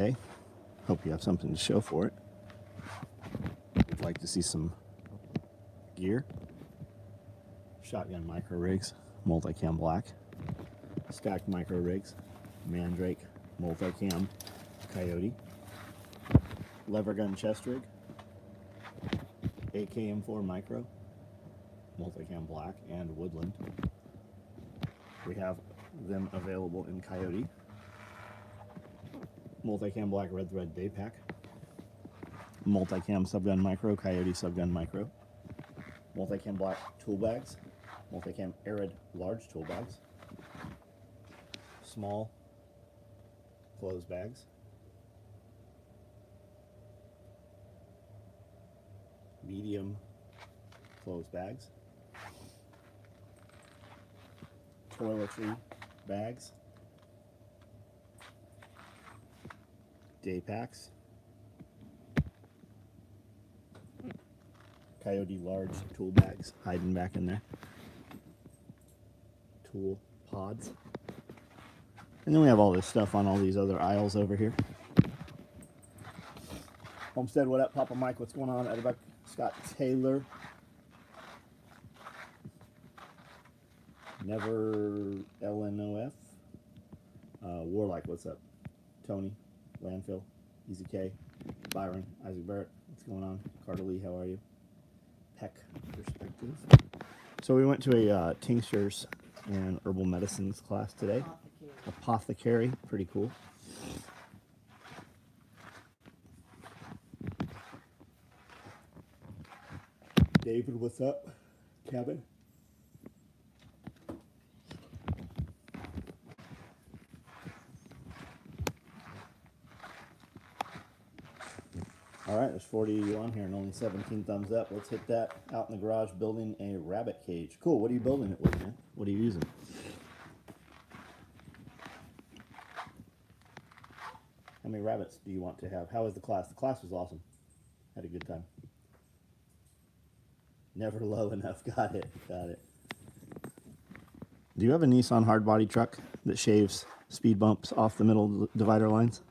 Okay. Hope you have something to show for it. I'd like to see some gear. Shotgun micro rigs, multicam black. Stacked micro rigs, Mandrake, multicam, Coyote. Lever gun chest rig, AKM4 micro, multicam black, and woodland. We have them available in Coyote. Multicam black red thread day pack. Multicam subgun micro, Coyote subgun micro. Multicam black tool bags. Multicam arid large tool bags. Small clothes bags. Medium clothes bags. Toiletry bags. Day packs. Coyote large tool bags hiding back in there. Tool pods. And then we have all this stuff on all these other aisles over here. Homestead, what up? Papa Mike, what's going on? Everybody, Scott Taylor. Never LNOF. Warlike, what's up? Tony, Landfill, Easy K, Byron, Isaac Barrett, what's going on? Carter Lee, how are you? Peck Perspective. So we went to a Tinctures and herbal medicines class today. Apothecary, pretty cool. David, what's up? Kevin. All right, there's 40 of you on here and only 17 thumbs up. Let's hit that. Out in the garage building a rabbit cage. Cool, what are you building it with, man? What are you using? How many rabbits do you want to have? How was the class? The class was awesome. Had a good time. Never low enough. Got it. Got it. Do you have a Nissan hard body truck that shaves speed bumps off the middle divider lines?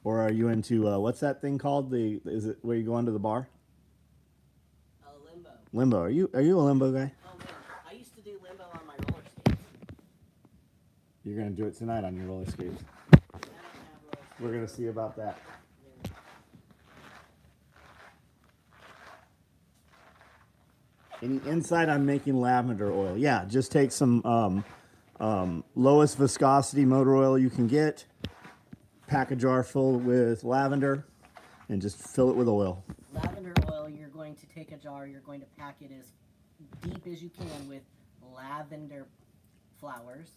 Or are you into what's that thing called? Is it where you go under the bar? Limbo. Limbo. Are you a limbo guy? Oh man, I used to do limbo on my roller skates. You're gonna do it tonight on your roller skates. I don't have roller skates. We're gonna see about that. Any insight on making lavender oil? Yeah, just take some lowest viscosity motor oil you can get, pack a jar full with lavender, and just fill it with oil. Lavender oil, you're going to take a jar, you're going to pack it as deep as you can with lavender flowers,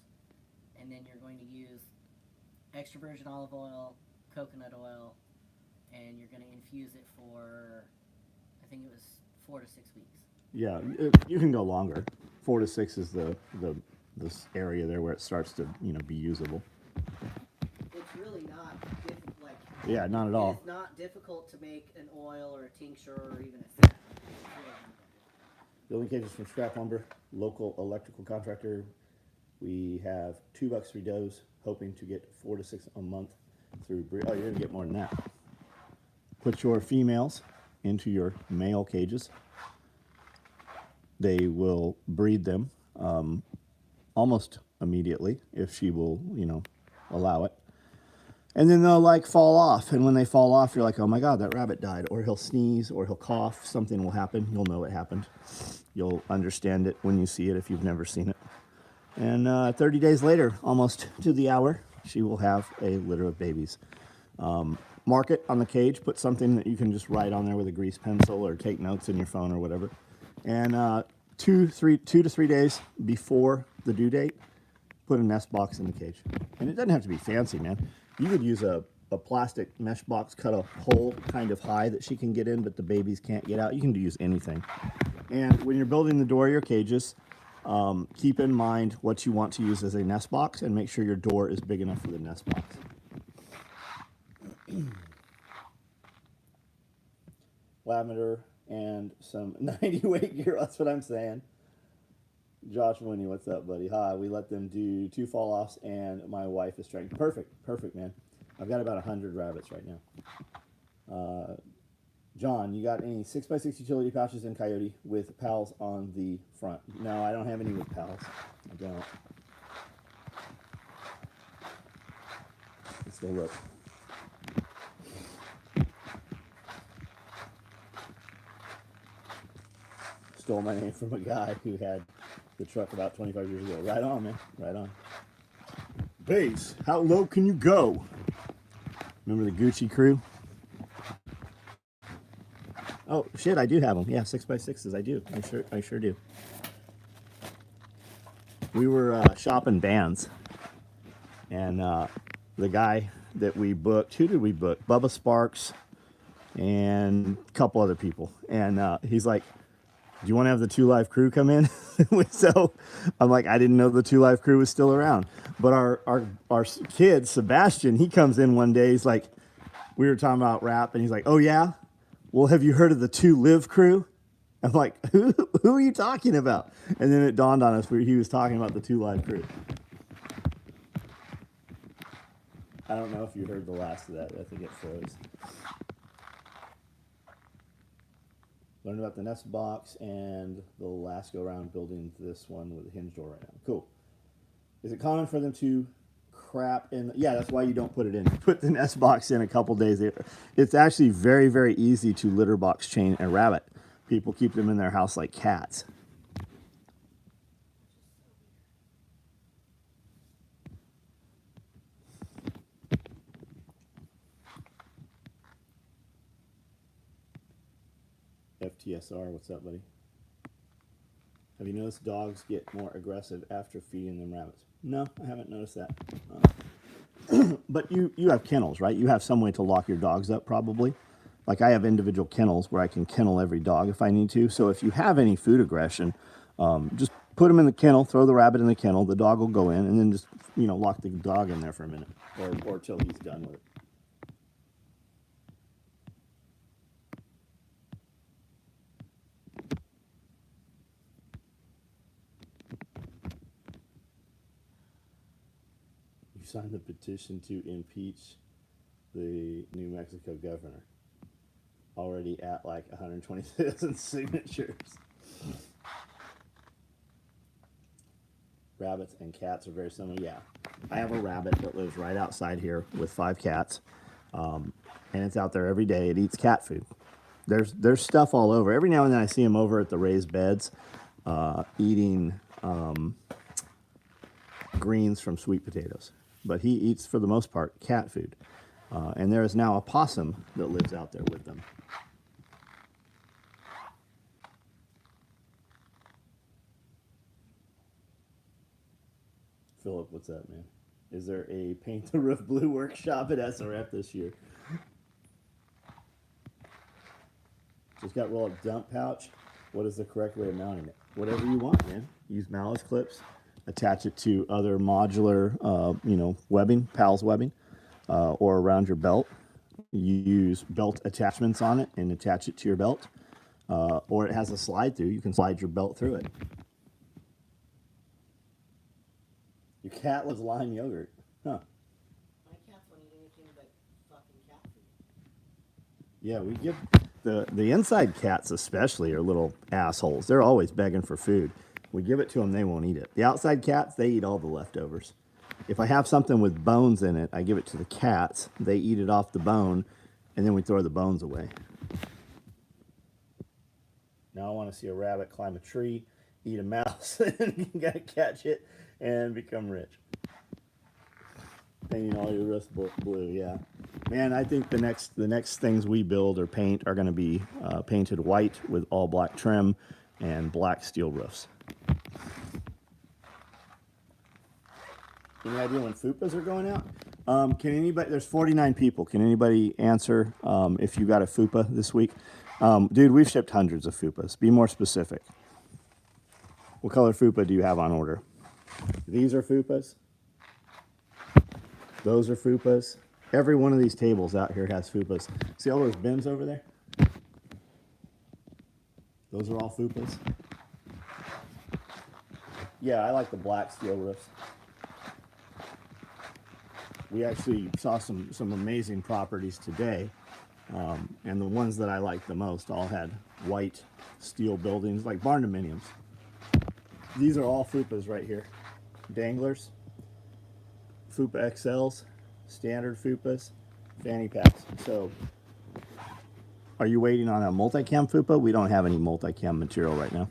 and then you're going to use extra virgin olive oil, coconut oil, and you're going to infuse it for, I think it was 4 to 6 weeks. Yeah, you can go longer. 4 to 6 is this area there where it starts to be usable. It's really not difficult. Yeah, not at all. It's not difficult to make an oil or a tincture or even a scent. Building cages from scrap lumber, local electrical contractor. We have $2 for does, hoping to get 4 to 6 a month through. Oh, you're gonna get more than that. Put your females into your male cages. They will breed them almost immediately if she will, allow it. And then they'll fall off. And when they fall off, you're like, oh my God, that rabbit died. Or he'll sneeze or he'll cough. Something will happen. You'll know it happened. You'll understand it when you see it if you've never seen it. And 30 days later, almost to the hour, she will have a litter of babies. Mark it on the cage. Put something that you can just write on there with a grease pencil or take notes in your phone or whatever. And 2 to 3 days before the due date, put a nest box in the cage. And it doesn't have to be fancy, man. You could use a plastic mesh box, cut a hole kind of high that she can get in, but the babies can't get out. You can use anything. And when you're building the door of your cages, keep in mind what you want to use as a nest box and make sure your door is big enough for the nest box. Lavender and some 90 weight gear, that's what I'm saying. Josh Winnie, what's up, buddy? Hi. We let them do 2 fall offs, and my wife is trying. Perfect, perfect, man. I've got about 100 rabbits right now. John, you got any 6x6 utility pouches in Coyote with pals on the front? No, I don't have any with pals. I don't. Let's go look. Stole my name from a guy who had the truck about 25 years ago. Right on, man. Right on. Base, how low can you go? Remember the Gucci crew? Oh shit, I do have them. Yeah, 6x6s. I do. I sure do. We were shopping bands, and the guy that we booked, who did we book? Bubba Sparks and a couple other people. And he's like, do you want to have the 2 Live crew come in? So I'm like, I didn't know the 2 Live crew was still around. But our kid, Sebastian, he comes in one day. He's like, we were talking about rap, and he's like, oh yeah? Well, have you heard of the 2 Live crew? I'm like, who are you talking about? And then it dawned on us he was talking about the 2 Live crew. I don't know if you heard the last of that. I think it froze. Learned about the nest box and the last go around building this one with a hinge door right now. Cool. Is it common for them to crap in? Yeah, that's why you don't put it in. Put the nest box in a couple days. It's actually very, very easy to litter box chain a rabbit. People keep them in their house like cats. FTSR, what's up, buddy? Have you noticed dogs get more aggressive after feeding them rabbits? No, I haven't noticed that. But you have kennels, right? You have some way to lock your dogs up, probably. Like I have individual kennels where I can kennel every dog if I need to. So if you have any food aggression, just put them in the kennel, throw the rabbit in the kennel, the dog will go in, and then just, lock the dog in there for a minute or till he's done with it. You signed the petition to impeach the New Mexico governor. Already at like 120,000 signatures. Rabbits and cats are very similar. Yeah, I have a rabbit that lives right outside here with 5 cats, and it's out there every day. It eats cat food. There's stuff all over. Every now and then I see him over at the raised beds, eating greens from sweet potatoes. But he eats, for the most part, cat food. And there is now a possum that lives out there with them. Philip, what's up, man? Is there a paint the roof blue workshop at SRF this year? Just got roll-up dump pouch. What is the correct way of mounting it? Whatever you want, man. Use malice clips. Attach it to other modular, webbing, PALS webbing, or around your belt. You use belt attachments on it and attach it to your belt. Or it has a slide through. You can slide your belt through it. Your cat loves lime yogurt. Huh. My cats won't eat anything but fucking cat food. Yeah, we give the inside cats especially are little assholes. They're always begging for food. We give it to them, they won't eat it. The outside cats, they eat all the leftovers. If I have something with bones in it, I give it to the cats. They eat it off the bone, and then we throw the bones away. Now I want to see a rabbit climb a tree, eat a mouse, and you gotta catch it and become rich. Painting all your roofs blue, yeah. Man, I think the next things we build or paint are going to be painted white with all black trim and black steel roofs. Any idea when FUPAs are going out? Can anybody? There's 49 people. Can anybody answer if you got a FUPA this week? Dude, we've shipped hundreds of FUPAs. Be more specific. What color FUPA do you have on order? These are FUPAs. Those are FUPAs. Every one of these tables out here has FUPAs. See all those bins over there? Those are all FUPAs. Yeah, I like the black steel roofs. We actually saw some amazing properties today, and the ones that I liked the most all had white steel buildings, like barn dominiums. These are all fupas right here. Danglers, fupa XLs, standard fupas, fanny packs. So, are you waiting on a multicam fupa? We don't have any multicam material right now.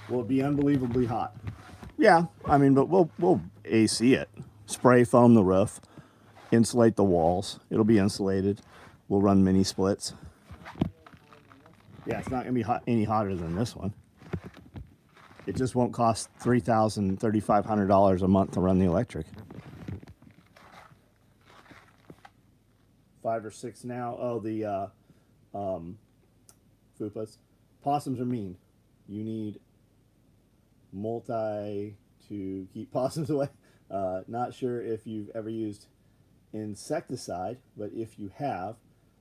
Will it be unbelievably hot? Yeah, I mean, but we'll AC it, spray foam the roof, insulate the walls. It'll be insulated. We'll run mini splits. Yeah, it's not gonna be hot, any hotter than this one. It just won't cost $3,000, $3,500 a month to run the electric. 5 or 6 now. Oh, the fupas. Possums are mean. You need multi to keep possums away. Not sure if you've ever used insecticide, but if you have,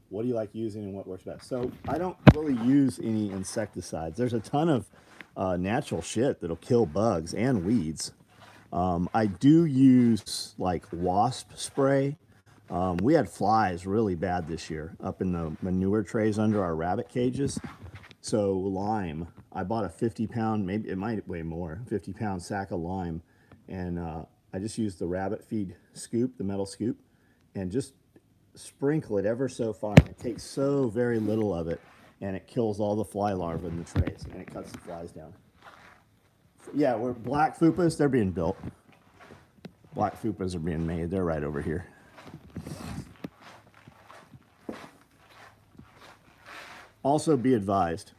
what do you like using and what works best? So I don't really use any insecticides. There's a ton of natural shit that'll kill bugs and weeds. I do use like wasp spray. We had flies really bad this year up in the manure trays under our rabbit cages. So lime, I bought a 50-pound, maybe it might weigh more, 50-pound sack of lime, and I just used the rabbit feed scoop, the metal scoop, and just sprinkle it ever so far. It takes so very little of it, and it kills all the fly larvae in the trays, and it cuts the flies down. Yeah, we're black fupas, they're being built. Black fupas are being made, they're right over here. Also be advised,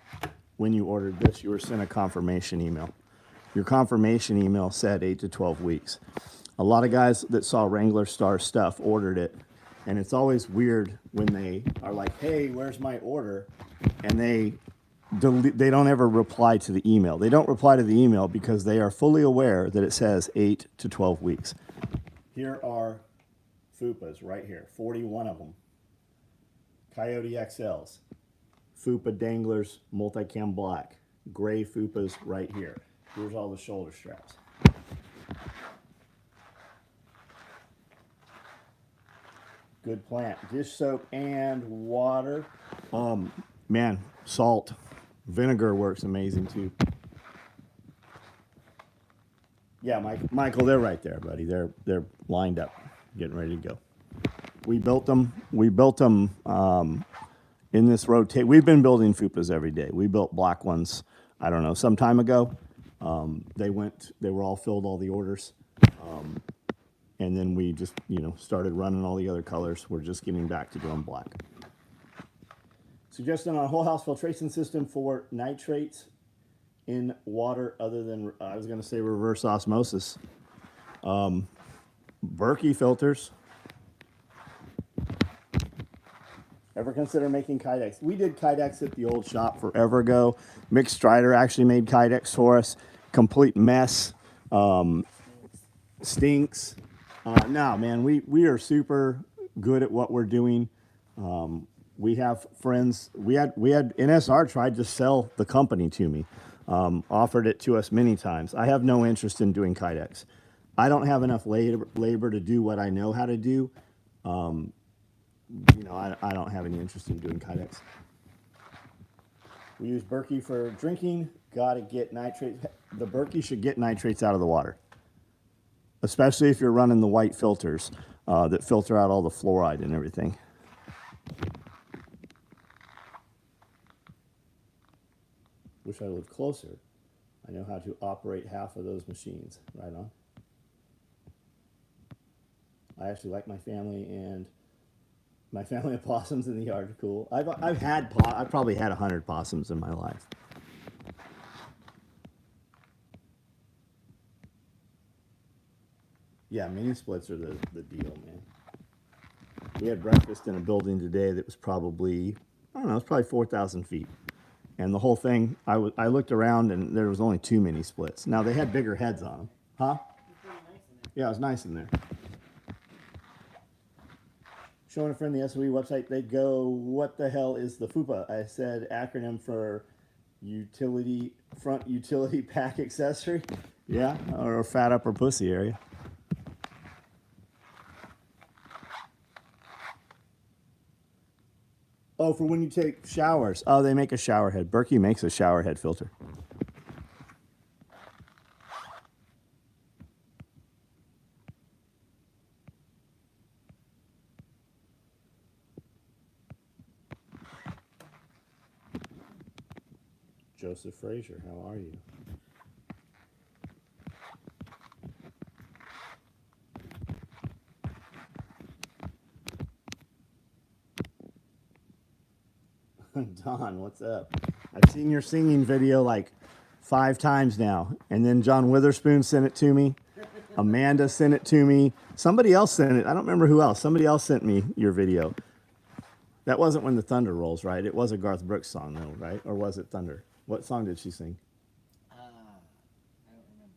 when you ordered this, you were sent a confirmation email. Your confirmation email said 8 to 12 weeks. A lot of guys that saw Wrangler Star stuff ordered it, and it's always weird when they are like, hey, where's my order? And they don't ever reply to the email. They don't reply to the email because they are fully aware that it says 8 to 12 weeks. Here are fupas right here, 41 of them. Coyote XLs. Fupa danglers, multicam black. Gray fupas right here. Here's all the shoulder straps. Good plant. Dish soap and water. Man, salt. Vinegar works amazing too. Yeah, Michael, they're right there, buddy. They're lined up, getting ready to go. We built them. In this rotate, we've been building fupas every day. We built black ones, I don't know, some time ago. They were all filled, all the orders. And then we just, started running all the other colors. We're just getting back to doing black. Suggestion on a whole house filtration system for nitrates in water other than, I was going to say reverse osmosis. Berkey filters. Ever consider making Kydex? We did Kydex at the old shop forever ago. Mick Strider actually made Kydex for us. Complete mess. Stinks. No, man, we are super good at what we're doing. We have friends. We had NSR tried to sell the company to me. Offered it to us many times. I have no interest in doing Kydex. I don't have enough labor to do what I know how to do. I don't have any interest in doing Kydex. We use Berkey for drinking. Gotta get nitrates. The Berkey should get nitrates out of the water, especially if you're running the white filters that filter out all the fluoride and everything. Wish I lived closer. I know how to operate half of those machines. Right on. I actually like my family and my family of possums in the yard are cool. I've probably had 100 possums in my life. Yeah, mini splits are the deal, man. We had breakfast in a building today that was probably, I don't know, it's probably 4,000 feet. And the whole thing, I looked around and there was only 2 mini splits. Now they had bigger heads on them. Huh? It's pretty nice in there. Yeah, it was nice in there. showing a friend the SOE website. They go, "What the hell is the FUPA?" I said, acronym for front utility pack accessory. Yeah, or fat upper pussy area. Oh, for when you take showers. Oh, they make a shower head. Berkey makes a shower head filter. Joseph Frazier, how are you? Don, what's up? I've seen your singing video like 5 times now. And then John Witherspoon sent it to me. Amanda sent it to me. Somebody else sent it. I don't remember who else. Somebody else sent me your video. That wasn't When the Thunder Rolls, right? It was a Garth Brooks song, though, right? Or was it Thunder? What song did she sing? I don't remember.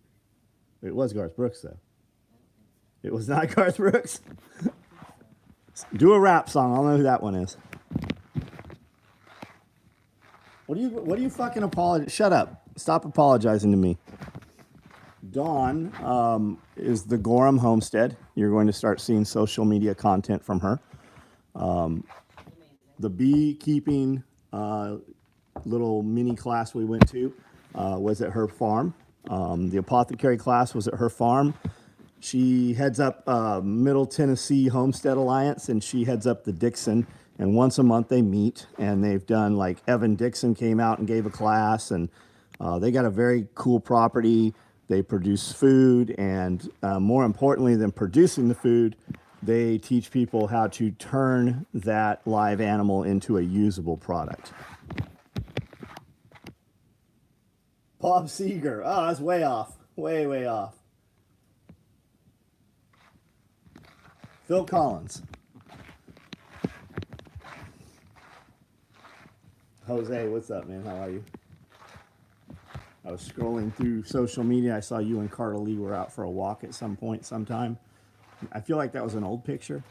It was Garth Brooks, though. I don't think so. It was not Garth Brooks. Do a rap song. I'll know who that one is. What do you fucking apologize? Shut up. Stop apologizing to me. Dawn is the Gorham Homestead. You're going to start seeing social media content from her. The beekeeping little mini class we went to was at her farm. The apothecary class was at her farm. She heads up Middle Tennessee Homestead Alliance, and she heads up the Dixon. And once a month they meet, and they've done, like, Evan Dixon came out and gave a class, and they got a very cool property. They produce food, and more importantly than producing the food, they teach people how to turn that live animal into a usable product. Bob Seger. Oh, that's way off. Way, way off. Phil Collins. Jose, what's up, man? How are you? I was scrolling through social media. I saw you and Carla Lee were out for a walk at some point, sometime. I feel like that was an old picture.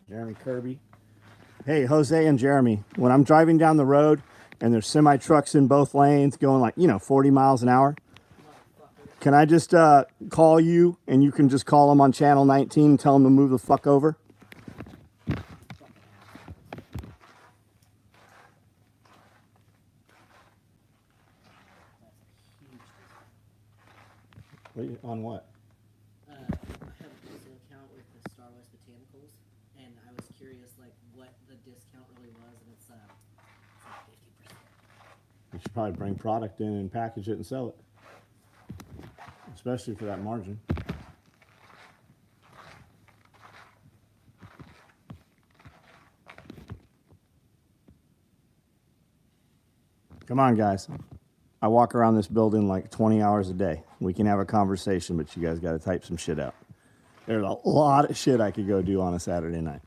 Jeremy Kirby. Hey, Jose and Jeremy, when I'm driving down the road and there's semi trucks in both lanes going like, 40 miles an hour, can I just call you and you can just call them on channel 19 and tell them to move the fuck over? On what? I have a personal account with the Star Wars Botanicals, and I was curious, like, what the discount really was, and it's like 50%. You should probably bring product in and package it and sell it, especially for that margin. Come on, guys. I walk around this building like 20 hours a day. We can have a conversation, but you guys got to type some shit out. There's a lot of shit I could go do on a Saturday night.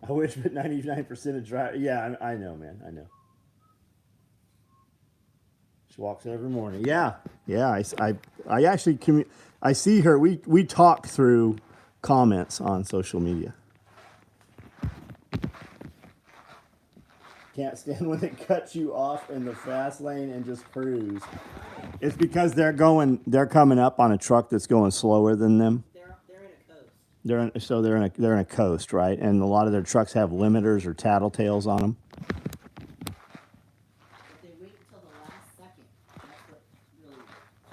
I wish, but 99% of drive. Yeah, I know, man. I know. She walks every morning. Yeah. I actually I see her. We talk through comments on social media. Can't stand when it cuts you off in the fast lane and just cruise. It's because they're coming up on a truck that's going slower than them. They're in a coast. They're in a coast, right? And a lot of their trucks have limiters or tattletales on them. But they wait until the last second. That's what really.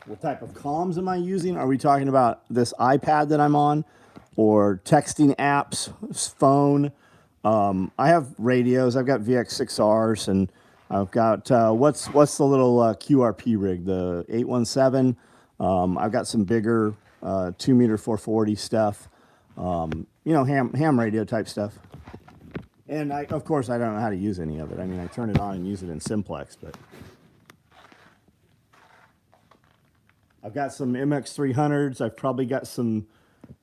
What type of comms am I using? Are we talking about this iPad that I'm on, or texting apps, phone? I have radios. I've got VX6Rs, and I've got what's the little QRP rig, the 817. I've got some bigger 2-meter 440 stuff. Ham radio type stuff. And of course, I don't know how to use any of it. I mean, I turn it on and use it in Simplex, but I've got some MX300s. I've probably got some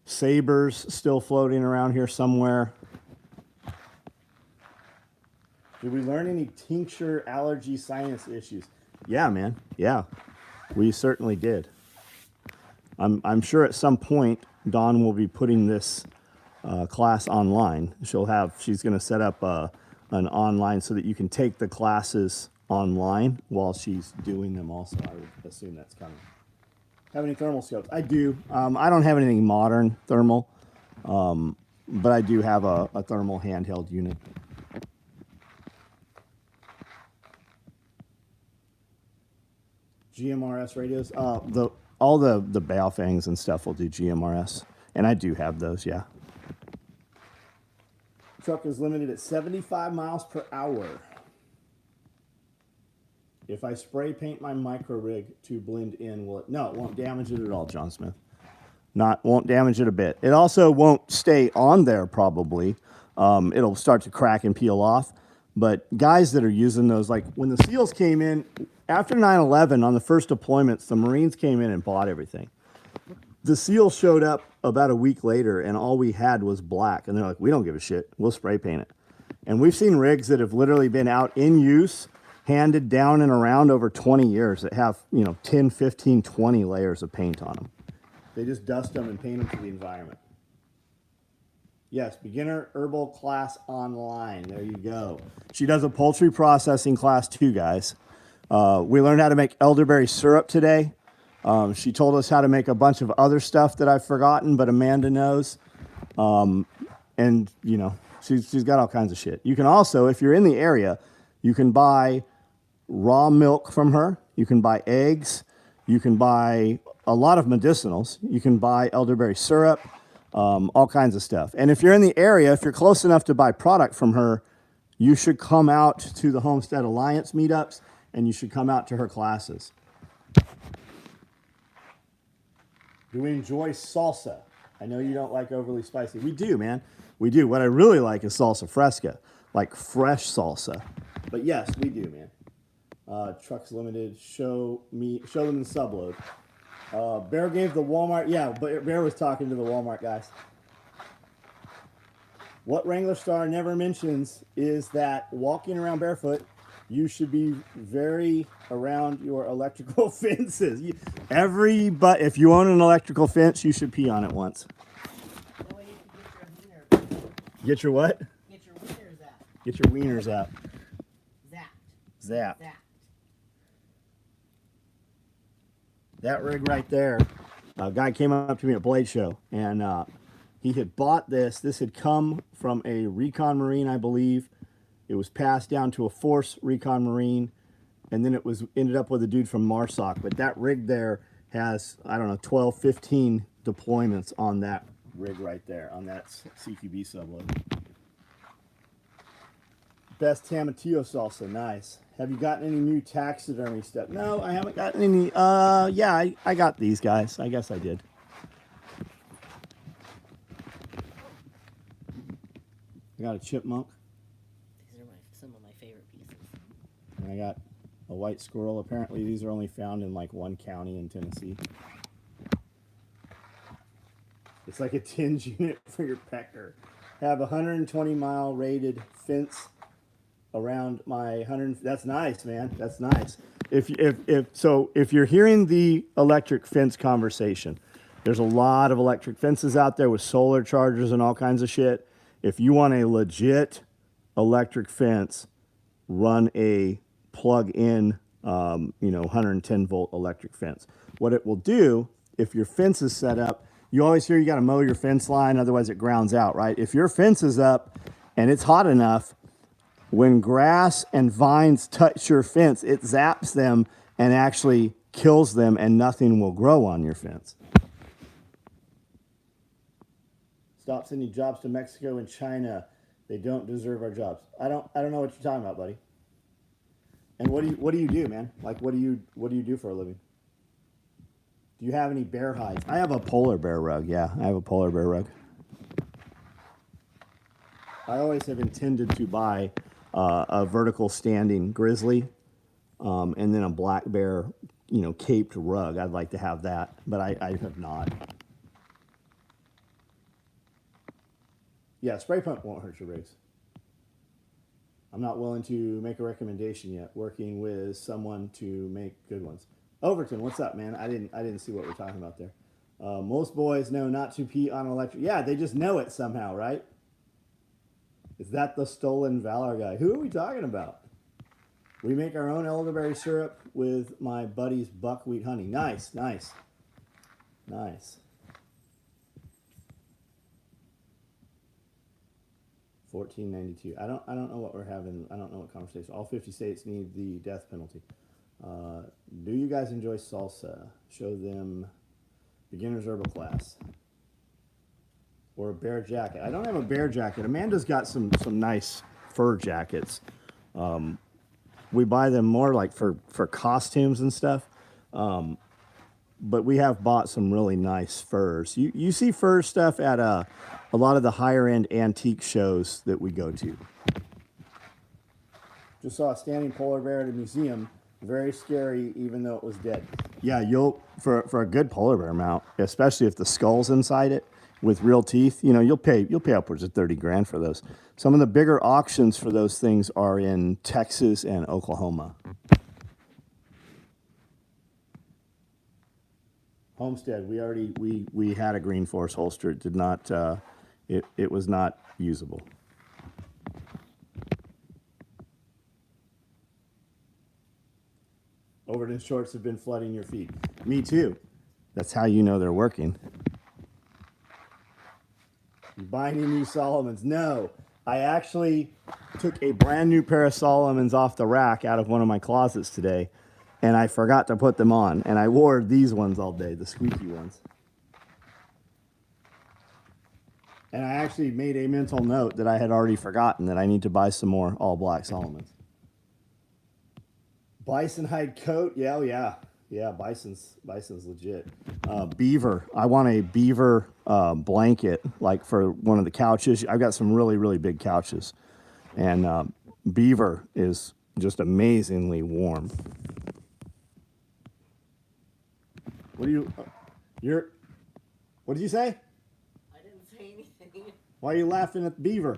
Sabres still floating around here somewhere. Did we learn any tincture allergy sinus issues? Yeah, man. Yeah, we certainly did. I'm sure at some point Dawn will be putting this class online. She's going to set up an online so that you can take the classes online while she's doing them also. I would assume that's coming. Have any thermal scopes? I do. I don't have anything modern thermal, but I do have a thermal handheld unit. GMRS radios. All the Baofangs and stuff will do GMRS, and I do have those. Yeah. Truck is limited at 75 miles per hour. If I spray paint my micro rig to blend in, will it? No, it won't damage it at all, John Smith. Won't damage it a bit. It also won't stay on there probably. It'll start to crack and peel off. But guys that are using those, like when the SEALs came in, after 9/11 on the first deployments, the Marines came in and bought everything. The SEALs showed up about a week later and all we had was black. And they're like, we don't give a shit. We'll spray paint it. And we've seen rigs that have literally been out in use, handed down and around over 20 years that have, 10, 15, 20 layers of paint on them. They just dust them and paint them to the environment. Yes, beginner herbal class online. There you go. She does a poultry processing class too, guys. We learned how to make elderberry syrup today. She told us how to make a bunch of other stuff that I've forgotten, but Amanda knows. And, she's got all kinds of shit. You can also, if you're in the area, you can buy raw milk from her. You can buy eggs. You can buy a lot of medicinals. You can buy elderberry syrup, all kinds of stuff. And if you're in the area, if you're close enough to buy product from her, you should come out to the Homestead Alliance meetups and you should come out to her classes. Do we enjoy salsa? I know you don't like overly spicy. We do, man. We do. What I really like is salsa fresca, like fresh salsa. But yes, we do, man. Trucks limited. Show them the subload. Bear gave the Walmart. Yeah, but Bear was talking to the Walmart guys. What Wrangler Star never mentions is that walking around barefoot, you should be very around your electrical fences. If you own an electrical fence, you should pee on it once. That way you can get your wiener. Get your what? Get your wieners out. Get your wieners out. Zapped. Zapped. That rig right there, a guy came up to me at Blade Show, and he had bought this. This had come from a Recon Marine, I believe. It was passed down to a Force Recon Marine, and then it ended up with a dude from MARSOC. But that rig there has, 12, 15 deployments on that rig right there, on that CQB subload. Best Tamatillo salsa, nice. Have you gotten any new taxidermy stuff? No, I haven't gotten any. Yeah, I got these guys. I guess I did. I got a chipmunk. These are some of my favorite pieces. And I got a white squirrel. Apparently these are only found in like one county in Tennessee. It's like a tinge unit for your pecker. Have a 120-mile rated fence around my 100. That's nice, man. That's nice. If you're hearing the electric fence conversation, there's a lot of electric fences out there with solar chargers and all kinds of shit. If you want a legit electric fence, run a plug-in, 110 volt electric fence. What it will do, if your fence is set up, you always hear you got to mow your fence line, otherwise it grounds out, right? If your fence is up and it's hot enough, when grass and vines touch your fence, it zaps them and actually kills them, and nothing will grow on your fence. Stop sending jobs to Mexico and China. They don't deserve our jobs. I don't know what you're talking about, buddy. And what do you do, man? Like, what do you do for a living? Do you have any bear hides? I have a polar bear rug. Yeah, I have a polar bear rug. I always have intended to buy a vertical standing grizzly, and then a black bear, caped rug. I'd like to have that, but I have not. Yeah, spray pump won't hurt your rigs. I'm not willing to make a recommendation yet. Working with someone to make good ones. Overton, what's up, man? I didn't see what we're talking about there. Most boys know not to pee on electric. Yeah, they just know it somehow, right? Is that the stolen valor guy? Who are we talking about? We make our own elderberry syrup with my buddy's buckwheat honey. Nice, nice, nice. 1492. I don't know what we're having. I don't know what conversation. All 50 states need the death penalty. Do you guys enjoy salsa? Show them beginner's herbal class. Or a bear jacket. I don't have a bear jacket. Amanda's got some nice fur jackets. We buy them more like for costumes and stuff. But we have bought some really nice furs. You see fur stuff at a lot of the higher end antique shows that we go to. Just saw a standing polar bear at a museum. Very scary, even though it was dead. Yeah, you'll for a good polar bear mount, especially if the skull's inside it with real teeth. You know, you'll pay upwards of 30 grand for those. Some of the bigger auctions for those things are in Texas and Oklahoma. Homestead, we had a Green Force holster. It did not. It was not usable. Overton shorts have been flooding your feet. Me too. That's how you know they're working. You buy any new Solomons? No. I actually took a brand new pair of Solomons off the rack out of one of my closets today, and I forgot to put them on. And I wore these ones all day, the squeaky ones. And I actually made a mental note that I had already forgotten that I need to buy some more all black Solomons. Bison hide coat, yeah. Bison's legit. Beaver, I want a beaver blanket, like for one of the couches. I've got some really big couches, and beaver is just amazingly warm. What did you say? I didn't say anything. Why are you laughing at the beaver?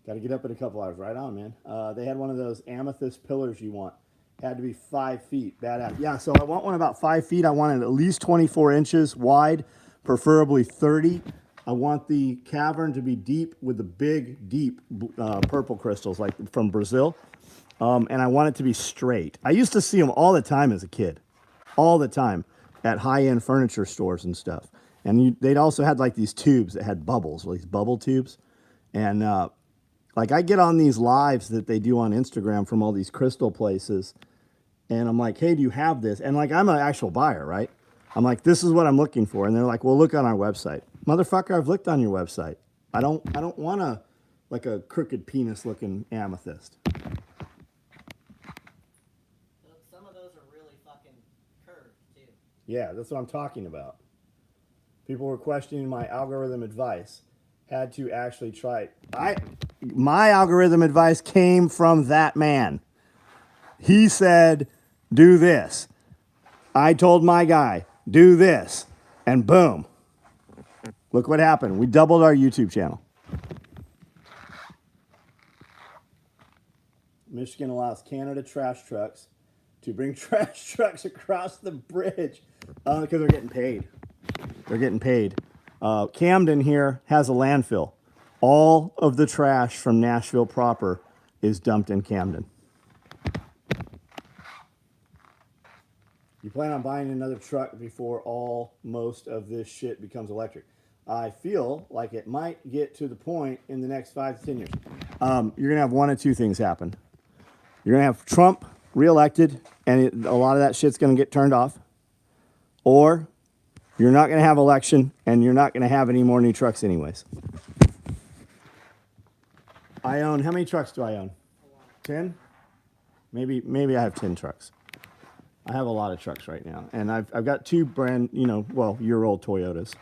Got to get up in a couple hours. Right on, man. They had one of those amethyst pillars you want. Had to be 5 feet. Badass. Yeah, so I want one about 5 feet. I want it at least 24 inches wide, preferably 30. I want the cavern to be deep with the big, deep purple crystals, like from Brazil. And I want it to be straight. I used to see them all the time as a kid. All the time at high-end furniture stores and stuff. And they'd also had like these tubes that had bubbles, these bubble tubes. And like I get on these lives that they do on Instagram from all these crystal places, and I'm like, hey, do you have this? And like, I'm an actual buyer, right? I'm like, this is what I'm looking for. And they're like, well, look on our website. Motherfucker, I've looked on your website. I don't want a crooked penis looking amethyst. Some of those are really fucking curved too. Yeah, that's what I'm talking about. People were questioning my algorithm advice. Had to actually try it. My algorithm advice came from that man. He said, do this. I told my guy, do this. And boom. Look what happened. We doubled our YouTube channel. Michigan allows Canada trash trucks to bring trash trucks across the bridge because they're getting paid. They're getting paid. Camden here has a landfill. All of the trash from Nashville proper is dumped in Camden. You plan on buying another truck before most of this shit becomes electric? I feel like it might get to the point in the next 5 to 10 years. You're going to have one of two things happen. You're going to have Trump reelected, and a lot of that shit's going to get turned off. Or you're not going to have election, and you're not going to have any more new trucks anyways. I own, how many trucks do I own? 10? Maybe I have 10 trucks. I have a lot of trucks right now. And I've got 2 brand, year-old Toyotas.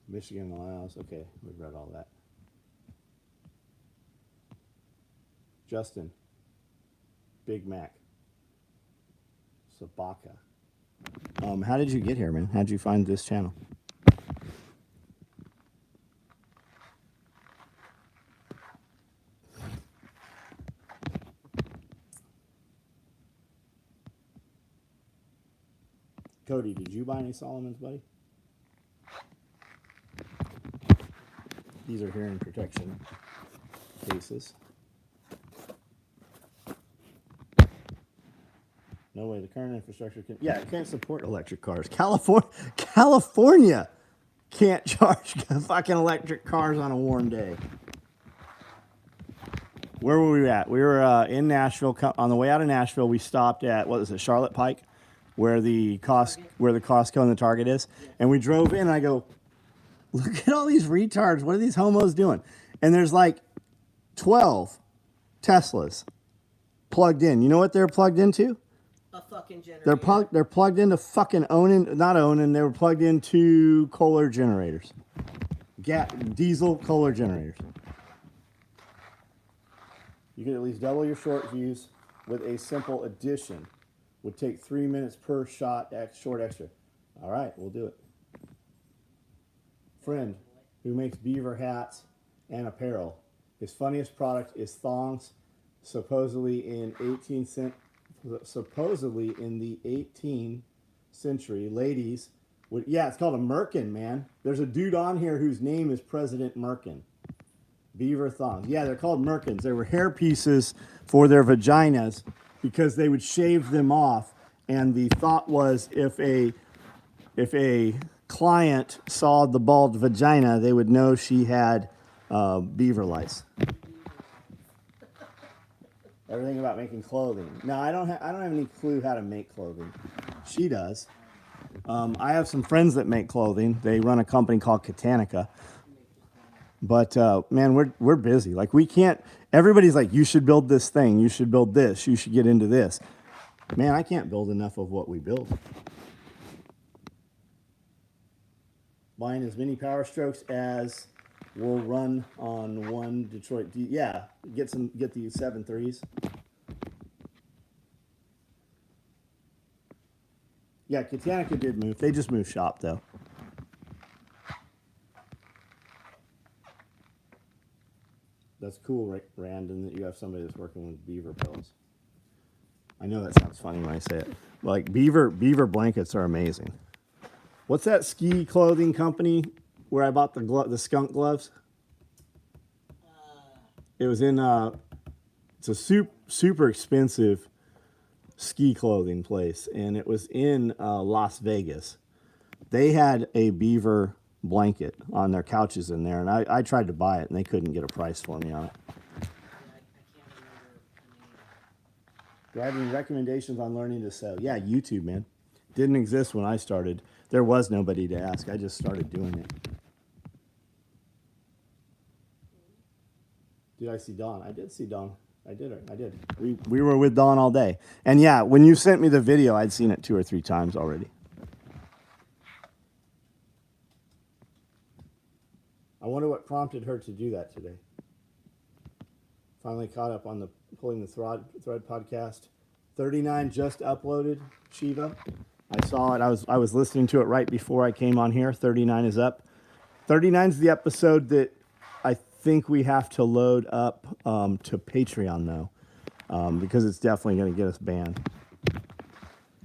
Michigan allows, okay, we've read all that. Justin. Big Mac. Sabaka. How did you get here, man? How'd you find this channel? Cody, did you buy any Solomon's, buddy? These are hearing protection cases. No way. The current infrastructure can. Yeah, it can't support electric cars. California can't charge fucking electric cars on a warm day. Where were we at? We were in Nashville. On the way out of Nashville, we stopped at, what was it, Charlotte Pike, where the Costco and the Target is. And we drove in, and I go, look at all these retards. What are these homos doing? And there's like 12 Teslas plugged in. You know what they're plugged into? A fucking generator. They're plugged into fucking not Onan. They were plugged into Kohler generators, diesel Kohler generators. You could at least double your short views with a simple addition. Would take 3 minutes per short extra. All right, we'll do it. Friend who makes beaver hats and apparel. His funniest product is thongs, supposedly in the 18th century, ladies would, yeah, it's called a merkin, man. There's a dude on here whose name is President Merkin. Beaver thongs. Yeah, they're called merkins. They were hair pieces for their vaginas because they would shave them off. And the thought was if a client saw the bald vagina, they would know she had beaver lice. Everything about making clothing. No, I don't have any clue how to make clothing. She does. I have some friends that make clothing. They run a company called Katanica. But man, we're busy. Like we can't. Everybody's like, you should build this thing. You should build this. You should get into this. Man, I can't build enough of what we build. Buying as many Power Strokes as will run on one Detroit. Yeah, get the 7.3s. Yeah, Katanica did move. They just moved shop though. That's cool, Randon, that you have somebody that's working with beaver pelts. I know that sounds funny when I say it. Like beaver blankets are amazing. What's that ski clothing company where I bought the skunk gloves? It was in it's a super expensive ski clothing place, and it was in Las Vegas. They had a beaver blanket on their couches in there, and I tried to buy it, and they couldn't get a price for me on it. Do I have any recommendations on learning to sew? Yeah, YouTube, man. Didn't exist when I started. There was nobody to ask. I just started doing it. Did I see Dawn? I did see Dawn. I did. We were with Dawn all day. And yeah, when you sent me the video, I'd seen it 2 or 3 times already. I wonder what prompted her to do that today. Finally caught up on the Pulling the Thread podcast. 39 just uploaded, Shiva. I saw it. I was listening to it right before I came on here. 39 is up. 39 is the episode that I think we have to load up to Patreon though, because it's definitely going to get us banned.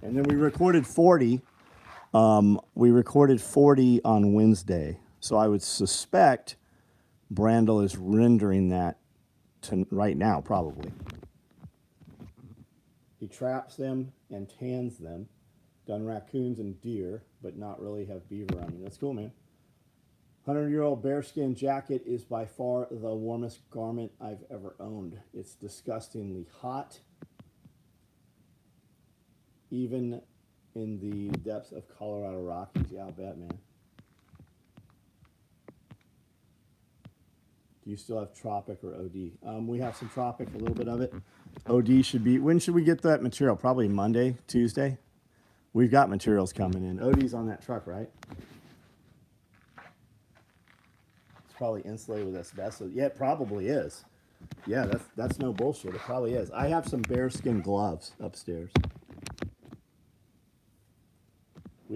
And then we recorded 40. We recorded 40 on Wednesday, so I would suspect Brandel is rendering that right now, probably. He traps them and tans them. Done raccoons and deer, but not really have beaver on me. That's cool, man. 100-year-old bearskin jacket is by far the warmest garment I've ever owned. It's disgustingly hot, even in the depths of Colorado Rockies. Yeah, I'll bet, man. Do you still have Tropic or OD? We have some Tropic, a little bit of it. OD should be, when should we get that material? Probably Monday, Tuesday? We've got materials coming in. OD's on that truck, right? It's probably insulated with asbestos. Yeah, it probably is. Yeah, that's no bullshit. It probably is. I have some bearskin gloves upstairs.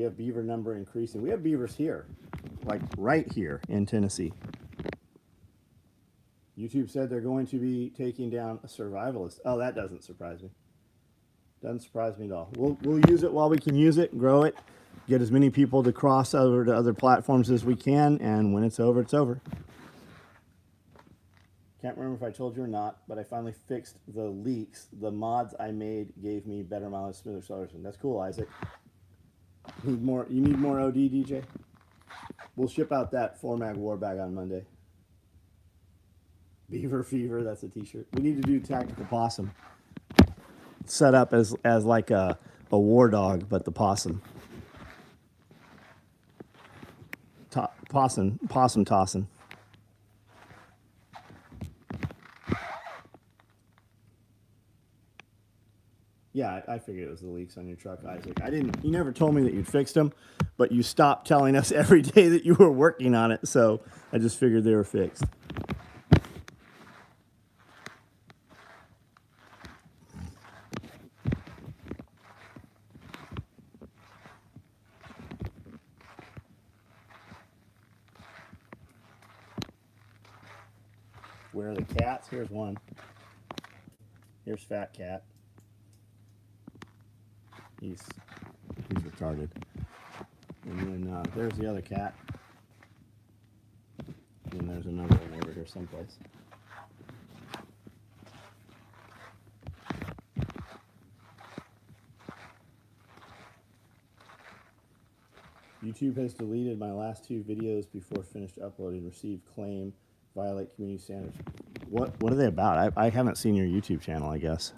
have beaver number increasing. We have beavers here, like right here in Tennessee. YouTube said they're going to be taking down a survivalist. Oh, that doesn't surprise me. Doesn't surprise me at all. We'll use it while we can use it, grow it, get as many people to cross over to other platforms as we can, and when it's over, it's over. Can't remember if I told you or not, but I finally fixed the leaks. The mods I made gave me better mileage, smoother acceleration. That's cool, Isaac. You need more OD, DJ? We'll ship out that 4-mag war bag on Monday. Beaver Fever, that's a t-shirt. We need to do Tactical Possum. Set up as like a war dog, but the possum. Possum tossing. Yeah, I figured it was the leaks on your truck, Isaac. You never told me that you'd fixed them, but you stopped telling us every day that you were working on it, so I just figured they were fixed. Where are the cats? Here's one. Here's Fat Cat. He's retarded. And then there's the other cat. And there's another one over here someplace. YouTube has deleted my last 2 videos before finished uploading. Received claim, violate community standards. What are they about? I haven't seen your YouTube channel, I guess.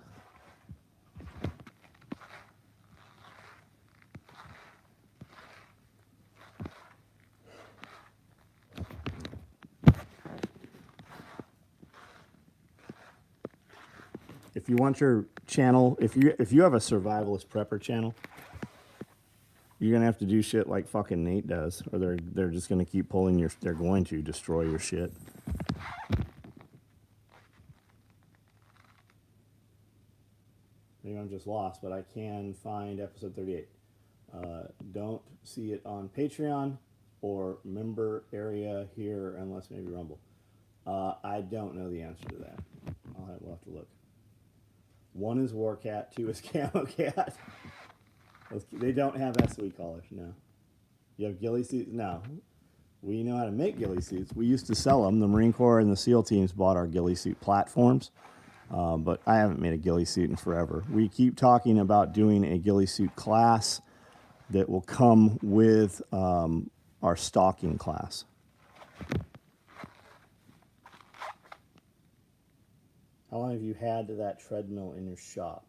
If you want your channel, if you have a survivalist prepper channel, you're gonna have to do shit like fucking Nate does, or they're just gonna keep pulling your. They're going to destroy your shit. Maybe I'm just lost, but I can find episode 38. Don't see it on Patreon or member area here, unless maybe Rumble. I don't know the answer to that. We'll have to look. 1 is War Cat, 2 is Camo Cat. They don't have SOE collars, no. You have ghillie suits? No. We know how to make ghillie suits. We used to sell them. The Marine Corps and the SEAL teams bought our ghillie suit platforms, but I haven't made a ghillie suit in forever. We keep talking about doing a ghillie suit class that will come with our stalking class. How long have you had that treadmill in your shop?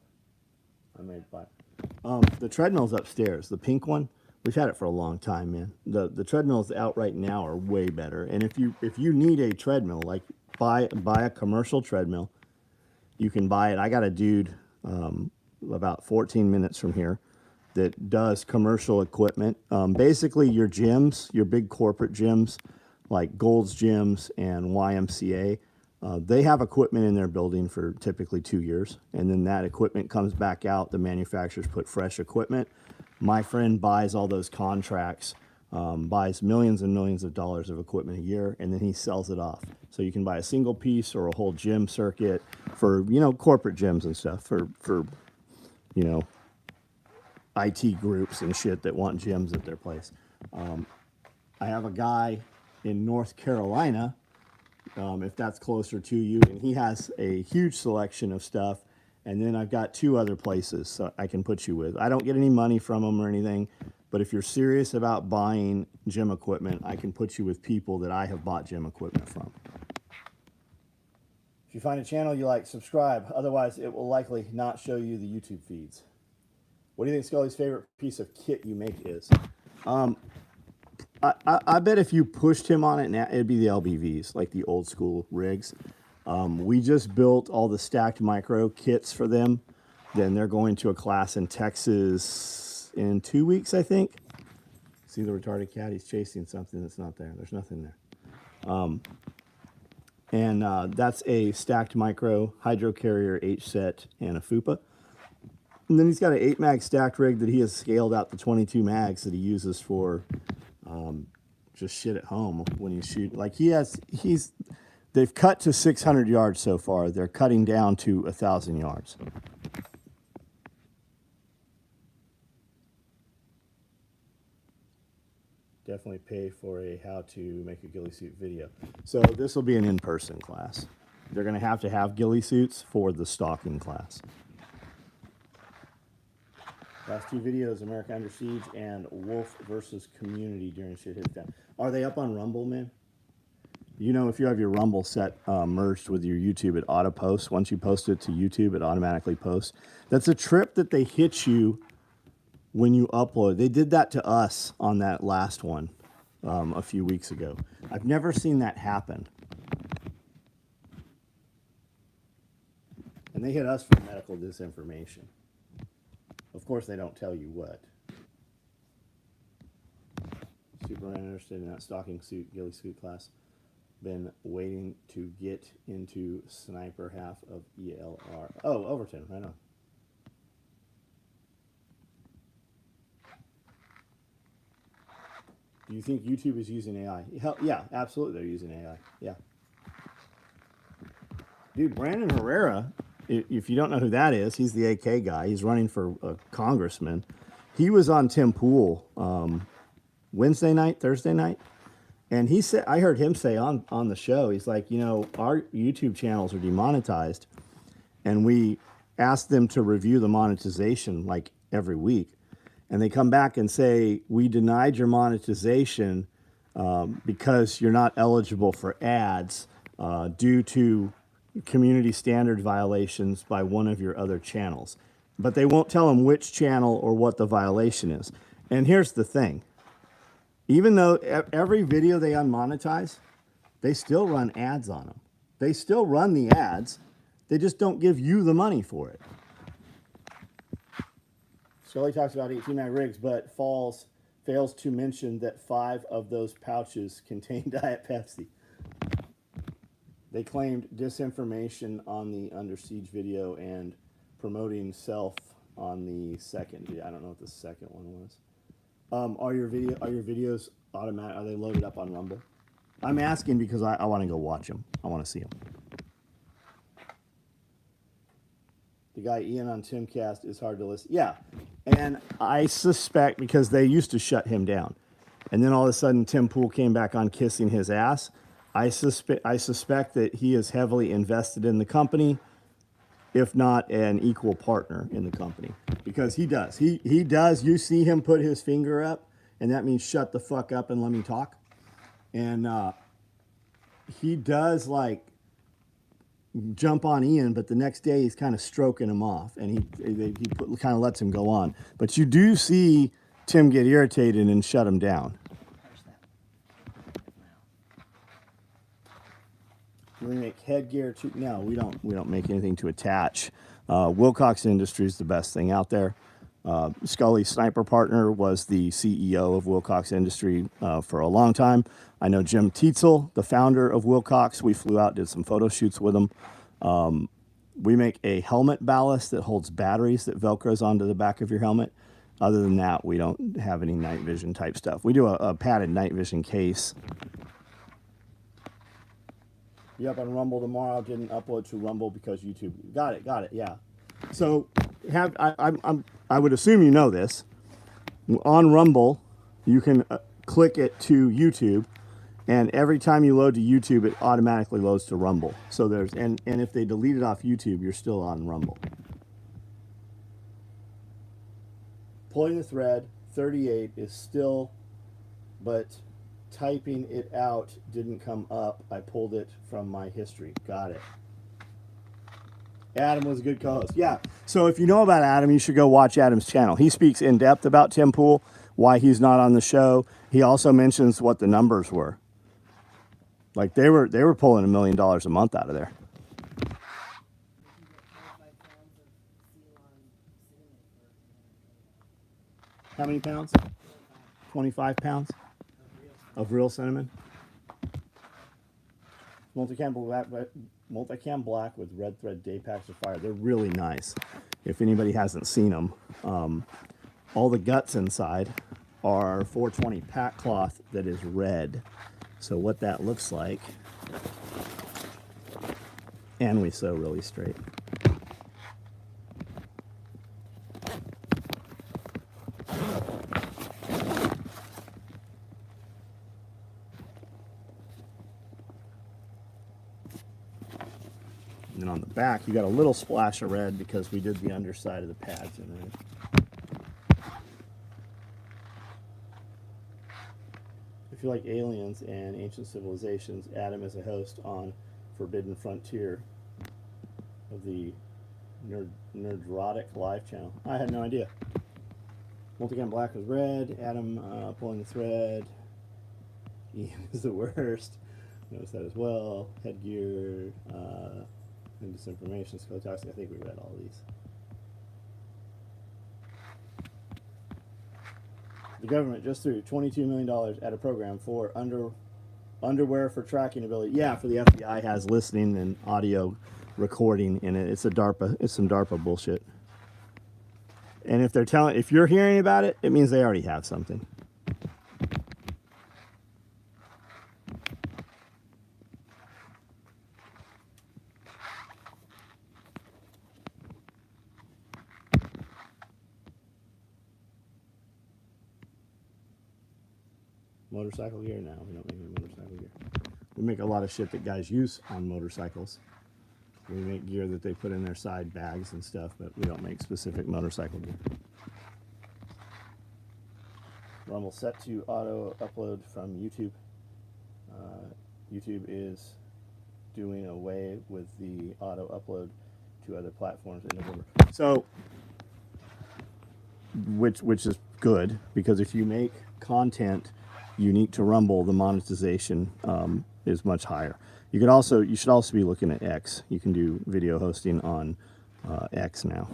I made 5. The treadmill's upstairs. The pink one, we've had it for a long time, man. The treadmills out right now are way better. And if you need a treadmill, like buy a commercial treadmill, you can buy it. I got a dude about 14 minutes from here that does commercial equipment. Basically, your gyms, your big corporate gyms, like Gold's Gyms and YMCA, they have equipment in their building for typically 2 years, and then that equipment comes back out. The manufacturers put fresh equipment. My friend buys all those contracts, buys millions and millions of dollars of equipment a year, and then he sells it off. So you can buy a single piece or a whole gym circuit for, corporate gyms and stuff, for IT groups and shit that want gyms at their place. I have a guy in North Carolina, if that's closer to you, and he has a huge selection of stuff. And then I've got 2 other places I can put you with. I don't get any money from them or anything, but if you're serious about buying gym equipment, I can put you with people that I have bought gym equipment from. If you find a channel you like, subscribe. Otherwise, it will likely not show you the YouTube feeds. What do you think Scully's favorite piece of kit you make is? I bet if you pushed him on it now, it'd be the LBVs, like the old school rigs. We just built all the stacked micro kits for them. Then they're going to a class in Texas in 2 weeks, I think. See the retarded cat? He's chasing something that's not there. There's nothing there. That's a stacked micro, hydro carrier, H-set, and a FUPA. And then he's got an 8 mag stacked rig that he has scaled out to 22 mags that he uses for just shit at home when he's shooting. Like they've cut to 600 yards so far. They're cutting down to 1,000 yards. Definitely pay for a how to make a ghillie suit video. So this will be an in-person class. They're going to have ghillie suits for the stalking class. Last 2 videos, America Under Siege and Wolf versus Community during shit hits down. Are they up on Rumble, man? You know, if you have your Rumble set merged with your YouTube, it auto posts. Once you post it to YouTube, it automatically posts. That's a trip that they hit you when you upload. They did that to us on that last one a few weeks ago. I've never seen that happen. And they hit us for medical disinformation. Of course, they don't tell you what. Superman interested in that stalking suit, ghillie suit class. Been waiting to get into sniper half of ELR. Oh, Overton, right on. Do you think YouTube is using AI? Hell, yeah, absolutely they're using AI. Yeah. Dude, Brandon Herrera, if you don't know who that is, he's the AK guy. He's running for a congressman. He was on Tim Pool Thursday night. And he said, I heard him say on the show, he's like, you know, our YouTube channels are demonetized. And we asked them to review the monetization like every week. And they come back and say, we denied your monetization because you're not eligible for ads due to community standard violations by one of your other channels. But they won't tell them which channel or what the violation is. And here's the thing. Even though every video they unmonetize, they still run ads on them. They still run the ads. They just don't give you the money for it. Scully talks about 18-mag rigs, but fails to mention that 5 of those pouches contain Diet Pepsi. They claimed disinformation on the Under Siege video and promoting self on the second video. I don't know what the second one was. Are your videos automatic? Are they loaded up on Rumble? I'm asking because I want to go watch them. I want to see them. The guy Ian on Timcast is hard to listen. Yeah, and I suspect because they used to shut him down, and then all of a sudden Tim Pool came back on kissing his ass. I suspect that he is heavily invested in the company, if not an equal partner in the company, because he does. He does. You see him put his finger up, and that means shut the fuck up and let me talk. And he does like jump on Ian, but the next day he's kind of stroking him off, and he kind of lets him go on. But you do see Tim get irritated and shut him down. Do we make headgear too? No, we don't make anything to attach. Wilcox Industries is the best thing out there. Scully's sniper partner was the CEO of Wilcox Industry for a long time. I know Jim Tietzel, the founder of Wilcox. We flew out, did some photo shoots with him. We make a helmet ballast that holds batteries that Velcros onto the back of your helmet. Other than that, we don't have any night vision type stuff. We do a padded night vision case. You up on Rumble tomorrow? Didn't upload to Rumble because YouTube. Got it. Yeah. So I would assume you know this. On Rumble, you can click it to YouTube, and every time you load to YouTube, it automatically loads to Rumble. So there's and if they delete it off YouTube, you're still on Rumble. Pulling the thread 38 is still, but typing it out didn't come up. I pulled it from my history. Got it. Adam was a good co-host. Yeah. So if you know about Adam, you should go watch Adam's channel. He speaks in depth about Tim Pool, why he's not on the show. He also mentions what the numbers were. Like they were pulling $1 million a month out of there. How many pounds? 25 pounds of real cinnamon. Multi-chemical multicam black with red thread day packs of fire. They're really nice. If anybody hasn't seen them, all the guts inside are 420 pack cloth that is red. So what that looks like, and we sew really straight. And then on the back, you got a little splash of red because we did the underside of the pads in red. If you like aliens and ancient civilizations, add him as a host on Forbidden Frontier of the Nerdrotic Live channel. I had no idea. Multicam black with red. Adam pulling the thread. Ian is the worst. Notice that as well. Headgear. And disinformation. Scotoxic. I think we read all of these. The government just threw $22 million at a program for underwear for tracking ability. Yeah, for the FBI has listening and audio recording in it. It's some DARPA bullshit. And if you're hearing about it, it means they already have something. Motorcycle gear? No, we don't make any motorcycle gear. We make a lot of shit that guys use on motorcycles. We make gear that they put in their side bags and stuff, but we don't make specific motorcycle gear. Rumble set to auto upload from YouTube. YouTube is doing away with the auto upload to other platforms in November. So, which is good, because if you make content unique to Rumble, the monetization is much higher. You should also be looking at X. You can do video hosting on X now.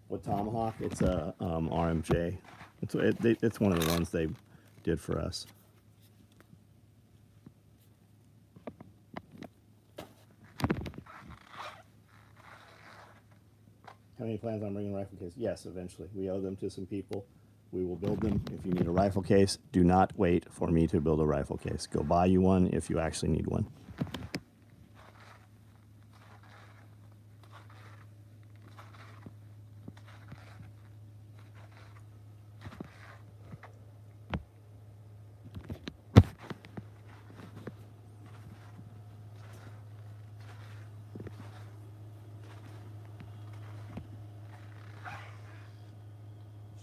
What Tomahawk? It's a RMJ. It's one of the ones they did for us. Have any plans on bringing a rifle case? Yes, eventually. We owe them to some people. We will build them. If you need a rifle case, do not wait for me to build a rifle case. Go buy you one if you actually need one.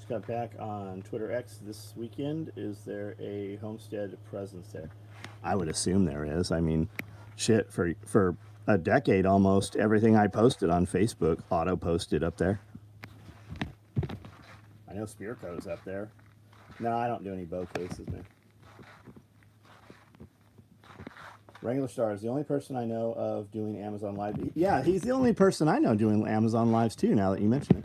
Got back on Twitter X this weekend. Is there a homestead presence there? I would assume there is. I mean, shit, for a decade almost, everything I posted on Facebook auto posted up there. I know Spearco's up there. No, I don't do any bow cases, man. Regular Star is the only person I know of doing Amazon Live. Yeah, he's the only person I know doing Amazon Lives too, now that you mention it.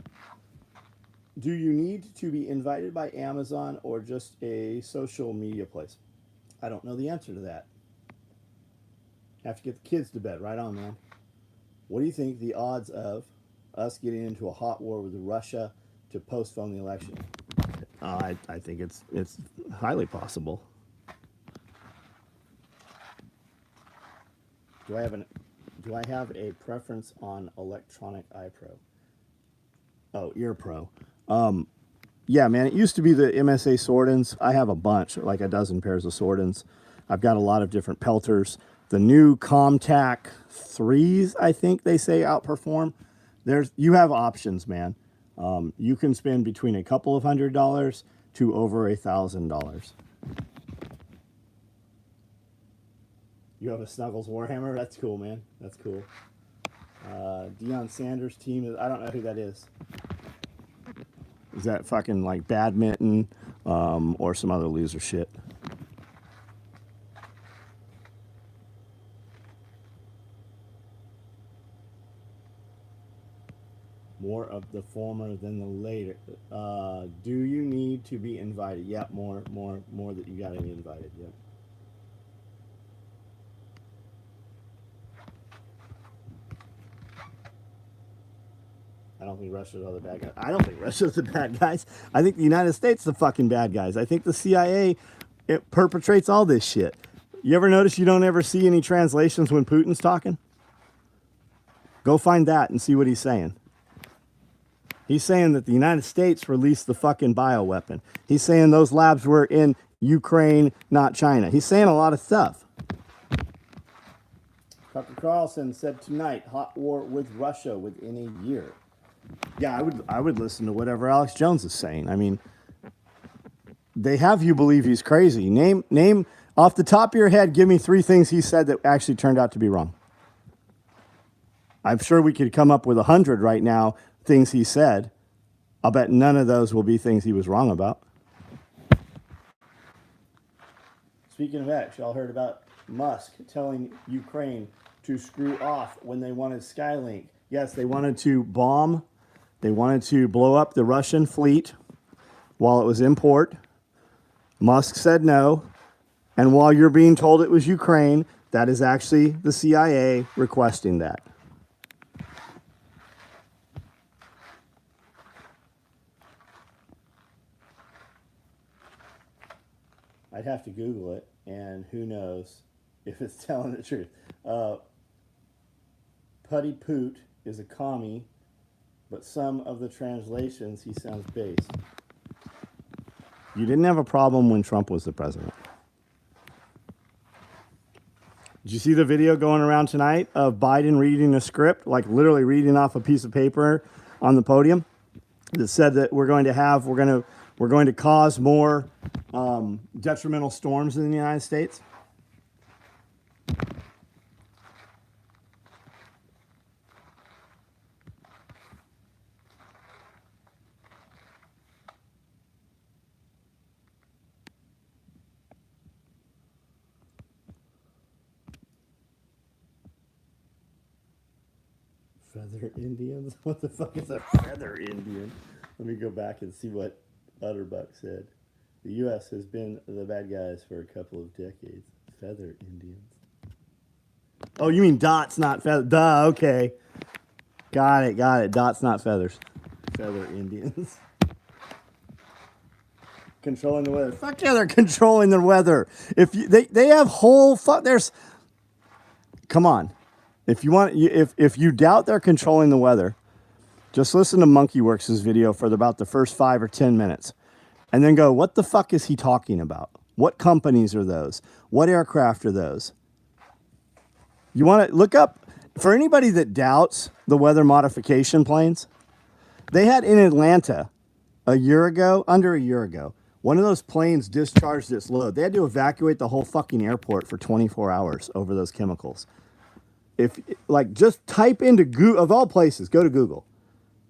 Do you need to be invited by Amazon or just a social media place? I don't know the answer to that. Have to get the kids to bed. Right on, man. What do you think the odds of us getting into a hot war with Russia to postpone the election? I think it's highly possible. Do I have a preference on electronic eye pro? Oh, ear pro. Yeah, man, it used to be the MSA Swordens. I have a bunch, like a dozen pairs of Swordens. I've got a lot of different pelters. The new Comtac 3s, I think they say, outperform. You have options, man. You can spend between a couple of $100 to over $1,000. You have a Snuggles Warhammer? That's cool, man. That's cool. Deion Sanders' team is, I don't know who that is. Is that fucking like badminton or some other loser shit? More of the former than the later. Do you need to be invited? Yep, more that you gotta be invited. Yep. I don't think Russia's all the bad guys. I don't think Russia's the bad guys. I think the United States is the fucking bad guys. I think the CIA, it perpetrates all this shit. You ever notice you don't ever see any translations when Putin's talking? Go find that and see what he's saying. He's saying that the United States released the fucking bioweapon. He's saying those labs were in Ukraine, not China. He's saying a lot of stuff. Tucker Carlson said tonight, hot war with Russia within a year. Yeah, I would listen to whatever Alex Jones is saying. I mean, they have you believe he's crazy. Name off the top of your head, give me 3 things he said that actually turned out to be wrong. I'm sure we could come up with 100 right now, things he said. I'll bet none of those will be things he was wrong about. Speaking of X, y'all heard about Musk telling Ukraine to screw off when they wanted Skylink. Yes, they wanted to bomb. They wanted to blow up the Russian fleet while it was in port. Musk said no. And while you're being told it was Ukraine, that is actually the CIA requesting that. I'd have to Google it, and who knows if it's telling the truth. Putty Poot is a commie, but some of the translations he sounds based. You didn't have a problem when Trump was the president. Did you see the video going around tonight of Biden reading a script, like literally reading off a piece of paper on the podium that said that we're going to cause more detrimental storms in the United States? Feather Indians? What the fuck is a feather Indian? Let me go back and see what Utterbuck said. The U.S. has been the bad guys for a couple of decades. Feather Indians. Oh, you mean dots, not feathers. Duh, okay. Got it. Dots, not feathers. Feather Indians. Controlling the weather. Fuck yeah, they're controlling the weather. If you, they have whole there's. Come on. If you doubt they're controlling the weather, just listen to Monkeyworks' video for about the first 5 or 10 minutes. And then go, what the fuck is he talking about? What companies are those? What aircraft are those? You want to look up, for anybody that doubts the weather modification planes, they had in Atlanta under a year ago, one of those planes discharged its load. They had to evacuate the whole fucking airport for 24 hours over those chemicals. Just type into Google, of all places, go to Google.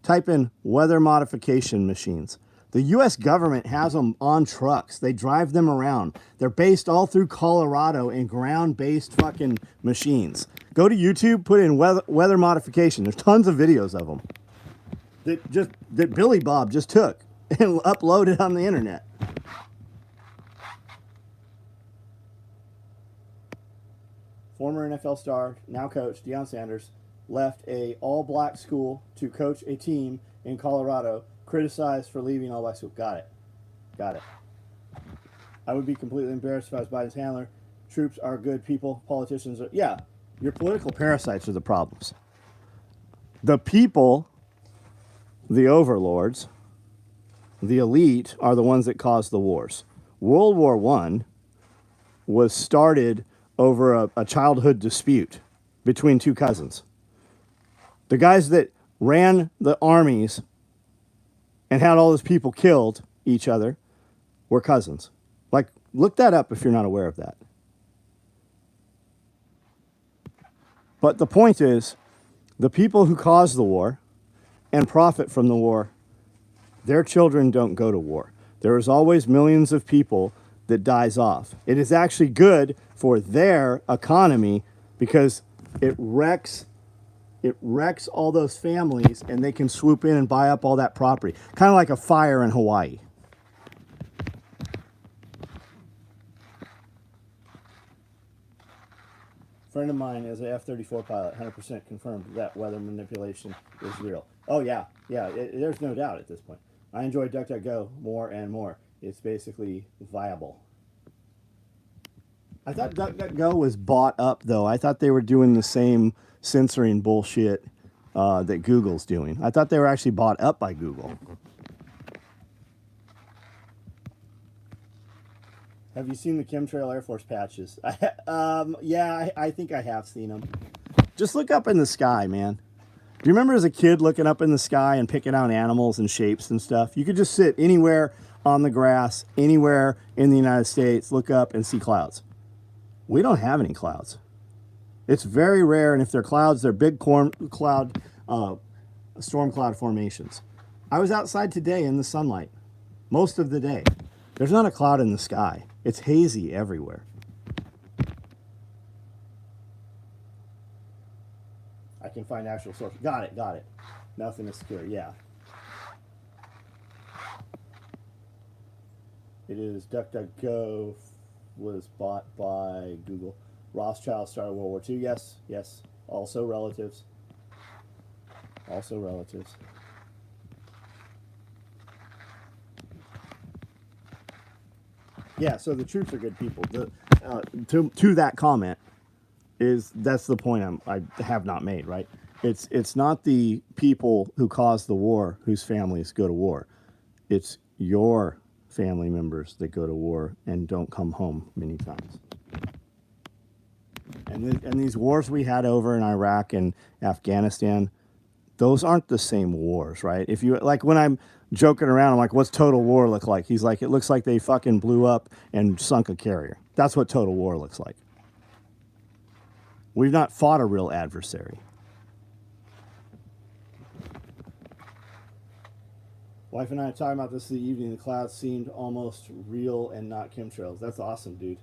Type in weather modification machines. The U.S. government has them on trucks. They drive them around. They're based all through Colorado in ground-based fucking machines. Go to YouTube, put in weather modification. There's tons of videos of them that Billy Bob just took and uploaded on the internet. Former NFL star, now coach, Deion Sanders, left a all-black school to coach a team in Colorado, criticized for leaving all-black school. Got it. I would be completely embarrassed if I was Biden's handler. Troops are good people. Politicians are... Yeah, your political parasites are the problems. The people, the overlords, the elite are the ones that caused the wars. World War I was started over a childhood dispute between 2 cousins. The guys that ran the armies and had all those people killed each other were cousins. Look that up if you're not aware of that. But the point is, the people who cause the war and profit from the war, their children don't go to war. There is always millions of people that dies off. It is actually good for their economy because it wrecks it wrecks all those families, and they can swoop in and buy up all that property. Kind of like a fire in Hawaii. Friend of mine is an F-34 pilot, 100% confirmed that weather manipulation is real. Oh, yeah. Yeah, there's no doubt at this point. I enjoy DuckDuckGo more and more. It's basically viable. I thought DuckDuckGo was bought up, though. I thought they were doing the same censoring bullshit that Google's doing. I thought they were actually bought up by Google. Have you seen the chemtrail Air Force patches? Yeah, I think I have seen them. Just look up in the sky, man. Do you remember as a kid looking up in the sky and picking out animals and shapes and stuff? You could just sit anywhere on the grass, anywhere in the United States, look up and see clouds. We don't have any clouds. It's very rare, and if they're clouds, they're big storm cloud formations. I was outside today in the sunlight most of the day. There's not a cloud in the sky. It's hazy everywhere. I can find actual source. Got it. Nothing is secure. Yeah. It is DuckDuckGo was bought by Google. Rothschild started World War II. Yes. Also relatives. Yeah, so the troops are good people. To that comment that's the point I have not made, right? It's not the people who caused the war whose families go to war. It's your family members that go to war and don't come home many times. And these wars we had over in Iraq and Afghanistan, those aren't the same wars, right? If you like, when I'm joking around, I'm like, what's total war look like? He's like, it looks like they fucking blew up and sunk a carrier. That's what total war looks like. We've not fought a real adversary. Wife and I are talking about this the evening. The clouds seemed almost real and not chemtrails. That's awesome, dude.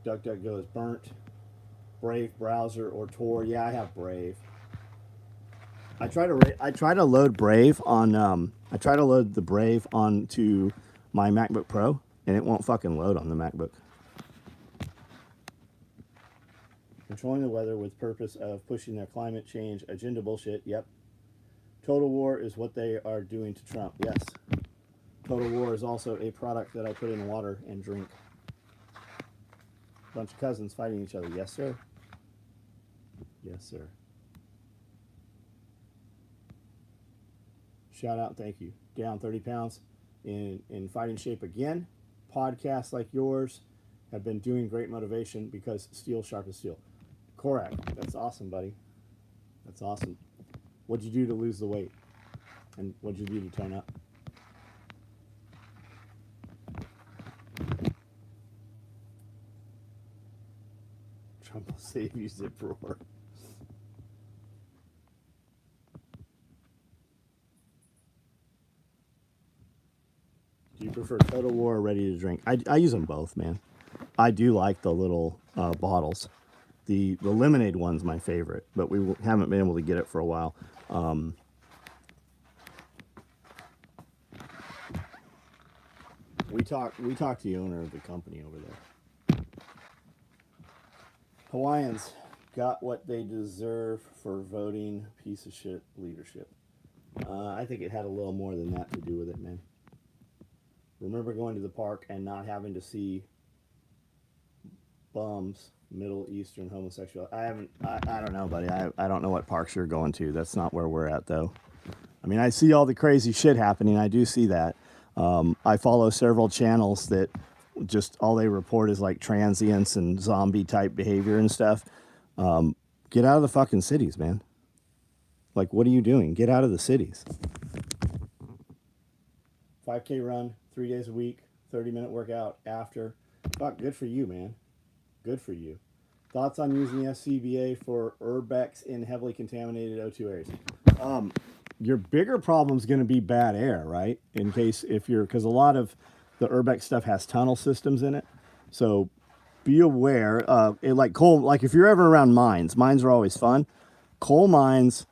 DuckDuckGo is burnt. Brave browser or Tor. Yeah, I have Brave. I try to load Brave on I try to load the Brave onto my MacBook Pro, and it won't fucking load on the MacBook. Controlling the weather with purpose of pushing their climate change agenda bullshit. Yep. Total war is what they are doing to Trump. Yes. Total war is also a product that I put in water and drink. Bunch of cousins fighting each other. Yes, sir. Yes, sir. Shout out, thank you. Down 30 pounds in fighting shape again. Podcasts like yours have been doing great motivation because steel sharp as steel. Korak, that's awesome, buddy. That's awesome. What'd you do to lose the weight? And what'd you do to tone up? Trump will save you, zip roar. Do you prefer Total War or Ready to Drink? I use them both, man. I do like the little bottles. The lemonade one's my favorite, but we haven't been able to get it for a while. We talked to the owner of the company over there. Hawaiians got what they deserve for voting piece of shit leadership. I think it had a little more than that to do with it, man. Remember going to the park and not having to see bums, Middle Eastern homosexual. I don't know, buddy. I don't know what parks you're going to. That's not where we're at, though. I mean, I see all the crazy shit happening. I do see that. I follow several channels that just all they report is like transients and zombie type behavior and stuff. Get out of the fucking cities, man. Like, what are you doing? Get out of the cities. 5K run, 3 days a week, 30-minute workout after. Fuck, good for you, man. Good for you. Thoughts on using the SCBA for urbex in heavily contaminated O2 areas? Your bigger problem is going to be bad air, right? Because a lot of the urbex stuff has tunnel systems in it. So be aware. Like if you're ever around mines are always fun. coal mines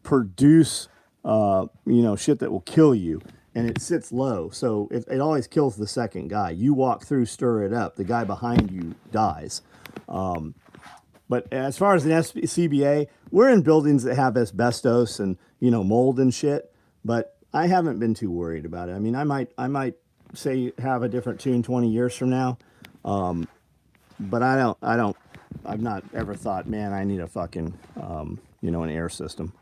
produce, shit that will kill you, and it sits low. So it always kills the second guy. You walk through, stir it up. The guy behind you dies. But as far as an CBA, we're in buildings that have asbestos and, mold and shit. But I haven't been too worried about it. I mean, I might say have a different tune 20 years from now. But I've not ever thought, man, I need a fucking, an air system.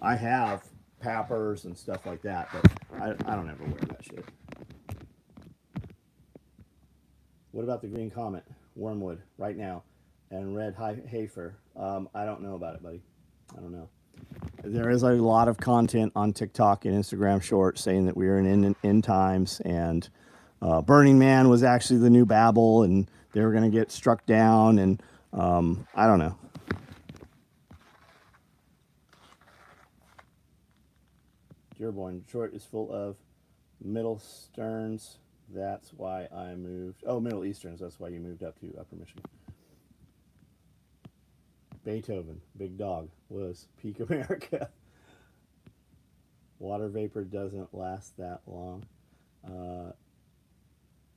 I have pappers and stuff like that, but I don't ever wear that shit. What about the green comet, wormwood, right now, and red hafer? I don't know about it, buddy. I don't know. There is a lot of content on TikTok and Instagram Shorts saying that we are in end times, and Burning Man was actually the new Babel, and they were going to get struck down, and I don't know. Dearborn, Detroit is full of Middle Easterns. That's why I moved. Oh, Middle Easterns. That's why you moved up to Upper Michigan. Beethoven, Big Dog, was peak America. Water vapor doesn't last that long.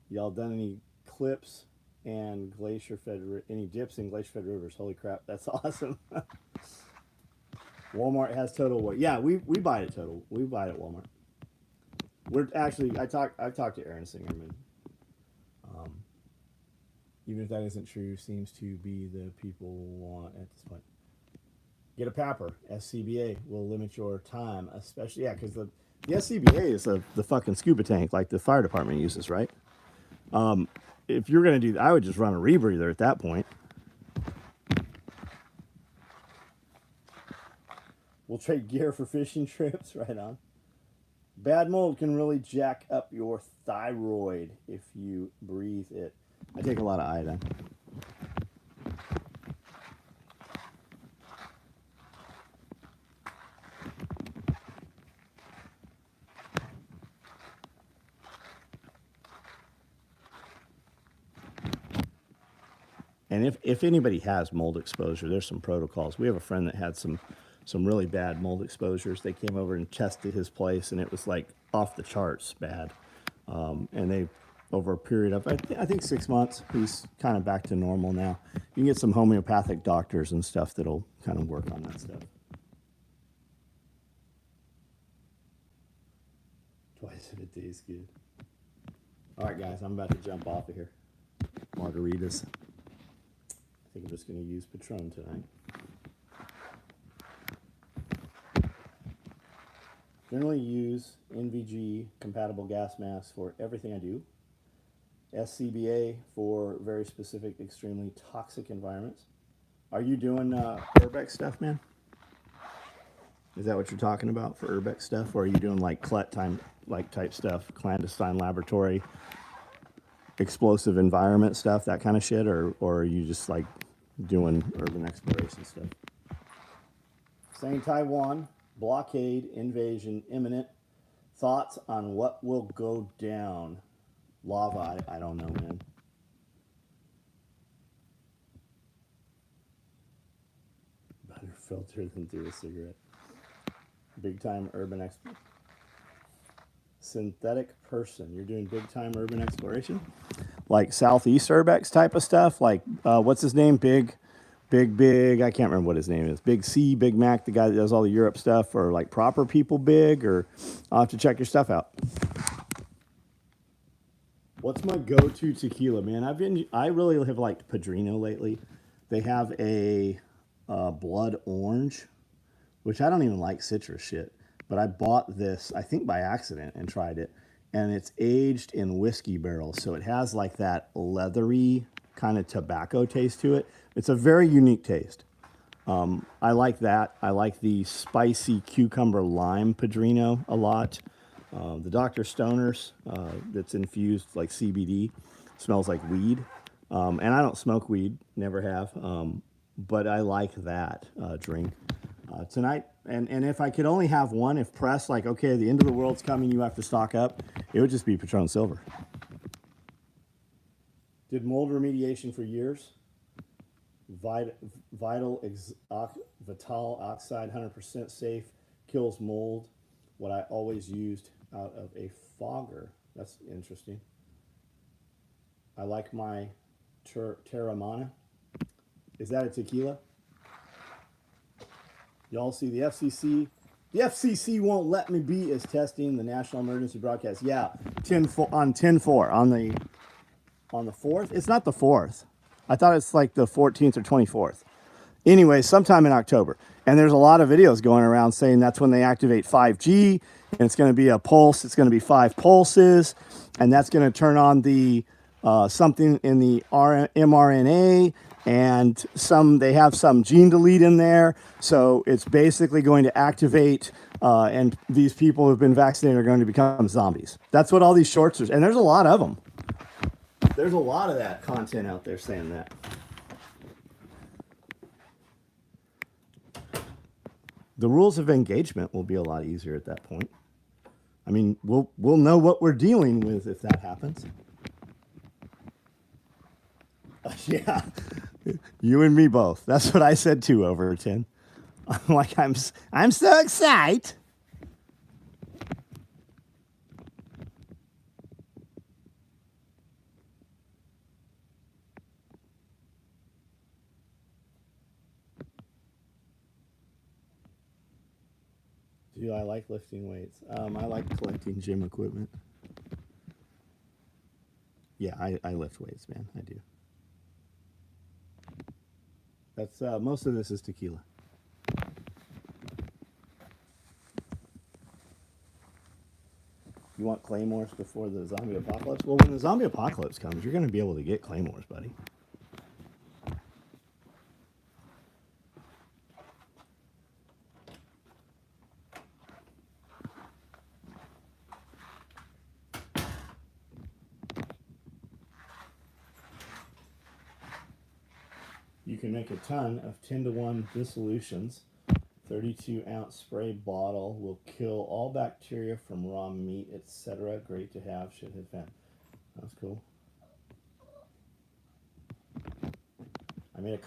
Y'all done any clips and any dips in glacier fed rivers? Holy crap, that's awesome. Walmart has Total War. Yeah, we buy it at Total. We buy it at Walmart. We're actually, I've talked to Aaron Singerman. Even if that isn't true, seems to be the people want at this point. Get a papper. SCBA will limit your time, especially, because the SCBA is the fucking scuba tank like the fire department uses, right? If you're going to do that, I would just run a rebreather at that point. We'll trade gear for fishing trips, right on. Bad mold can really jack up your thyroid if you breathe it. I take a lot of iodine. And if anybody has mold exposure, there's some protocols. We have a friend that had some really bad mold exposures. They came over and tested his place, and it was like off the charts bad. And they, over a period of, I think 6 months, he's kind of back to normal now. You can get some homeopathic doctors and stuff that'll kind of work on that stuff. Twice in a day is good. All right, guys, I'm about to jump off of here. Margaritas. I think I'm just going to use Patron tonight. Generally use NVG compatible gas masks for everything I do. SCBA for very specific, extremely toxic environments. Are you doing Urbex stuff, man? Is that what you're talking about for Urbex stuff? Or are you doing like CLET type stuff, clandestine laboratory, explosive environment stuff, that kind of shit? Or are you just like doing urban exploration stuff? Saying Taiwan, blockade, invasion, imminent. Thoughts on what will go down? Lava, I don't know, man. Better filter than through a cigarette. Big time urban exploration. Synthetic person. You're doing big time urban exploration? Like Southeast Urbex type of stuff? Like, what's his name? Big, I can't remember what his name is. Big C, Big Mac, the guy that does all the Europe stuff, or like Proper People Big, or I'll have to check your stuff out. What's my go-to tequila, man? I really have liked Padrino lately. They have a blood orange, which I don't even like citrus shit, but I bought this, I think by accident, and tried it, and it's aged in whiskey barrels, so it has like that leathery kind of tobacco taste to it. It's a very unique taste. I like that. I like the spicy cucumber lime Padrino a lot. The Dr. Stoner's that's infused like CBD smells like weed. And I don't smoke weed, never have. But I like that drink. Tonight, and if I could only have one, if pressed, like, okay, the end of the world's coming, you have to stock up, it would just be Patron Silver. Did mold remediation for years. Vital oxide, 100% safe, kills mold. What I always used out of a fogger. That's interesting. I like my Terramana. Is that a tequila? Y'all see the FCC? The FCC won't let me be is testing the national emergency broadcast. Yeah, 10-4 on the 4th. It's not the 4th. I thought it's like the 14th or 24th. Anyway, sometime in October. And there's a lot of videos going around saying that's when they activate 5G, and it's going to be a pulse. It's going to be 5 pulses, and that's going to turn on the something in the mRNA, and they have some gene delete in there. So it's basically going to activate, and these people who've been vaccinated are going to become zombies. That's what all these shorts are, and there's a lot of them. There's a lot of that content out there saying that. The rules of engagement will be a lot easier at that point. I mean, we'll know what we're dealing with if that happens. Yeah, you and me both. That's what I said too, Overton. I'm like, I'm so excited. Do I like lifting weights? I like collecting gym equipment. Yeah, I lift weights, man. I do. That's most of this is tequila. You want claymores before the zombie apocalypse? Well, when the zombie apocalypse comes, you're going to be able to get claymores, buddy. You can make a ton of 10-to-1 dissolutions. 32-ounce spray bottle will kill all bacteria from raw meat, etc. Great to have. Should have found. That's cool. I made a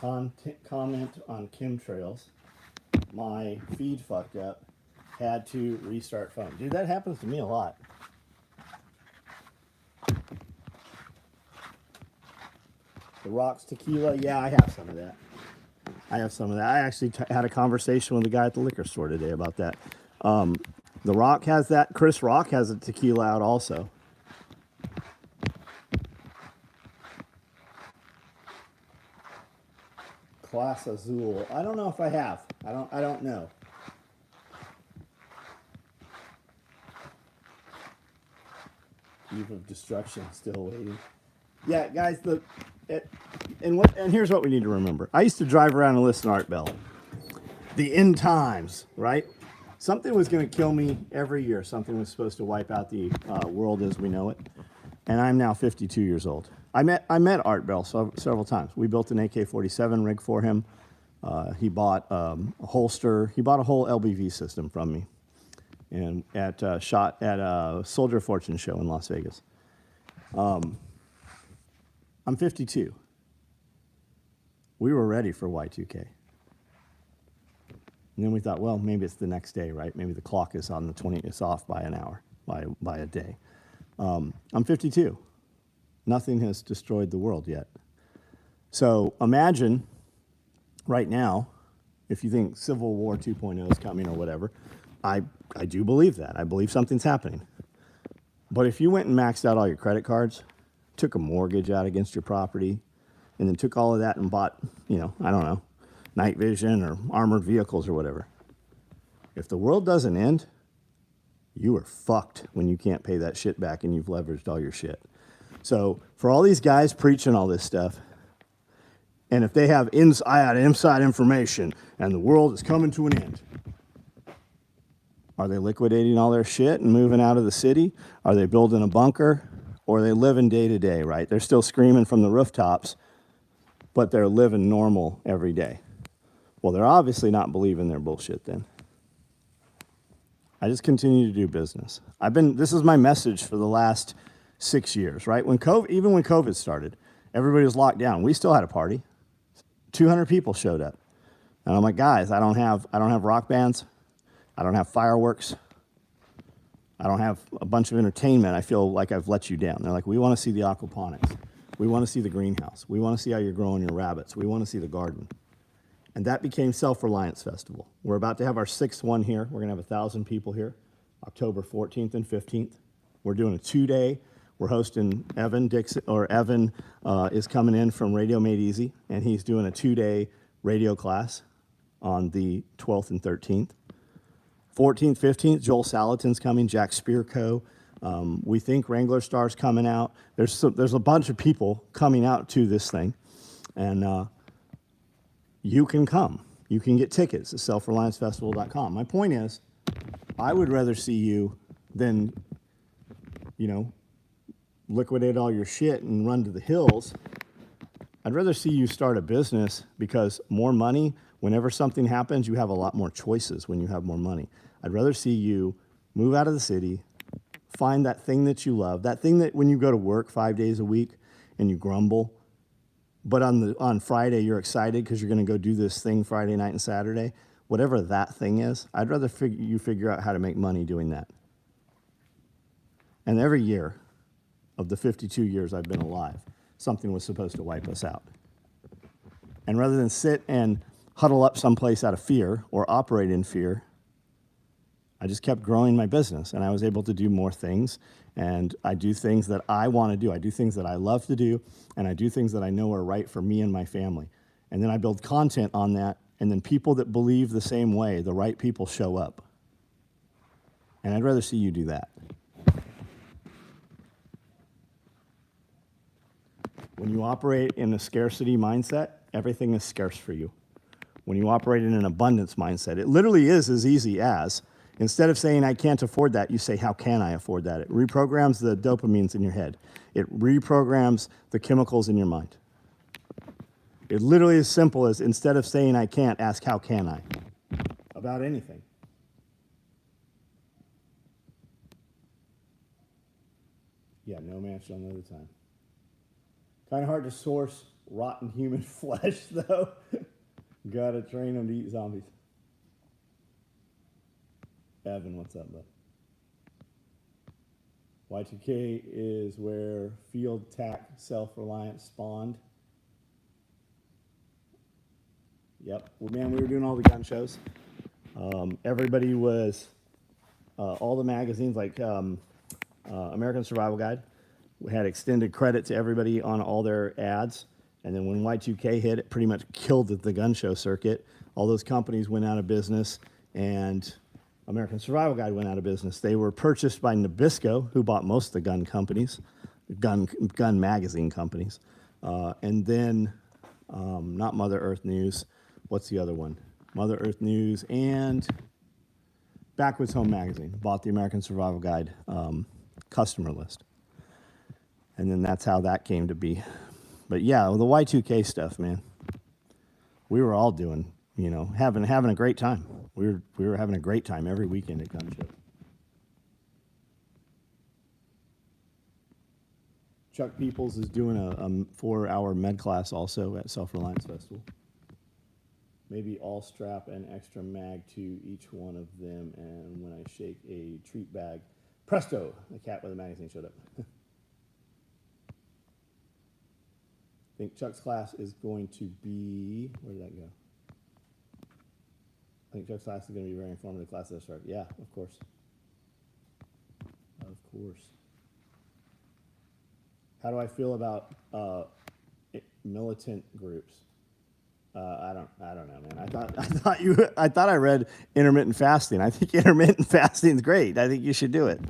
comment on chemtrails. My feed fucked up. Had to restart phone. Dude, that happens to me a lot. The Rocks tequila, yeah, I have some of that. I actually had a conversation with a guy at the liquor store today about that. The Rock has that. Chris Rock has a tequila out also. Class Azul. I don't know if I have. I don't know. Eve of Destruction still waiting. Yeah, guys, and here's what we need to remember. I used to drive around and listen to Art Bell. The end times, right? Something was going to kill me every year. Something was supposed to wipe out the world as we know it. And I'm now 52 years old. I met Art Bell several times. We built an AK-47 rig for him. He bought a holster. He bought a whole LBV system from me, and at a Soldier Fortune show in Las Vegas. I'm 52. We were ready for Y2K. And then we thought, well, maybe it's the next day, right? Maybe the clock is on the 20th, it's off by an hour, by a day. I'm 52. Nothing has destroyed the world yet. So imagine right now, if you think Civil War 2.0 is coming or whatever, I do believe that. I believe something's happening. But if you went and maxed out all your credit cards, took a mortgage out against your property, and then took all of that and bought, I don't know, night vision or armored vehicles or whatever. If the world doesn't end, you are fucked when you can't pay that shit back and you've leveraged all your shit. So for all these guys preaching all this stuff, and if they have inside information and the world is coming to an end, are they liquidating all their shit and moving out of the city? Are they building a bunker? Or are they living day to day, right? They're still screaming from the rooftops, but they're living normal every day. Well, they're obviously not believing their bullshit then. I just continue to do business. This is my message for the last 6 years, right? Even when COVID started, everybody was locked down. We still had a party. 200 people showed up. And I'm like, guys, I don't have rock bands. I don't have fireworks. I don't have a bunch of entertainment. I feel like I've let you down. They're like, we want to see the aquaponics. We want to see the greenhouse. We want to see how you're growing your rabbits. We want to see the garden. And that became Self-Reliance Festival. We're about to have our 6th one here. We're going to have 1,000 people here, October 14th and 15th. We're doing a 2-day. We're hosting Evan Dixon, or Evan is coming in from Radio Made Easy, and he's doing a 2-day radio class on the 12th and 13th. 14th, 15th, Joel Salatin's coming, Jack Spearco. We think Wrangler Star's coming out. There's a bunch of people coming out to this thing, and you can come. You can get tickets at selfreliancefestival.com. My point is, I would rather see you than, liquidate all your shit and run to the hills. I'd rather see you start a business, because more money, whenever something happens, you have a lot more choices when you have more money. I'd rather see you move out of the city, find that thing that you love, that thing that when you go to work 5 days a week and you grumble, but on Friday you're excited because you're going to go do this thing Friday night and Saturday. Whatever that thing is, I'd rather you figure out how to make money doing that. And every year of the 52 years I've been alive, something was supposed to wipe us out. And rather than sit and huddle up someplace out of fear or operate in fear, I just kept growing my business, and I was able to do more things. And I do things that I want to do. I do things that I love to do, and I do things that I know are right for me and my family. And then I build content on that, and then people that believe the same way, the right people, show up. And I'd rather see you do that. When you operate in a scarcity mindset, everything is scarce for you. When you operate in an abundance mindset, it literally is as easy as, instead of saying, I can't afford that, you say, how can I afford that? It reprograms the dopamines in your head. It reprograms the chemicals in your mind. It literally is simple as, instead of saying I can't, ask how can I? About anything. Yeah, no match on another time. Kind of hard to source rotten human flesh, though. Gotta train them to eat zombies. Evan, what's up, bud? Y2K is where field tack self-reliance spawned. Yep. Well, man, we were doing all the gun shows. Everybody was, all the magazines, like American Survival Guide, we had extended credit to everybody on all their ads. And then when Y2K hit, it pretty much killed the gun show circuit. All those companies went out of business, and American Survival Guide went out of business. They were purchased by Nabisco, who bought most of the gun companies, gun magazine companies. And then, not Mother Earth News, what's the other one? Mother Earth News and Backwoods Home Magazine bought the American Survival Guide customer list. And then that's how that came to be. But yeah, the Y2K stuff, man, we were all doing, having a great time. We were having a great time every weekend at gun shows. Chuck Peoples is doing a 4-hour med class also at Self-Reliance Festival. Maybe all strap an extra mag to each one of them, and when I shake a treat bag, presto, the cat with the magazine showed up. I think Chuck's class is going to be, where did that go? I think Chuck's class is going to be a very informative class this start. Yeah, of course. Of course. How do I feel about militant groups? I don't know, man. I thought I read intermittent fasting. I think intermittent fasting is great. I think you should do it.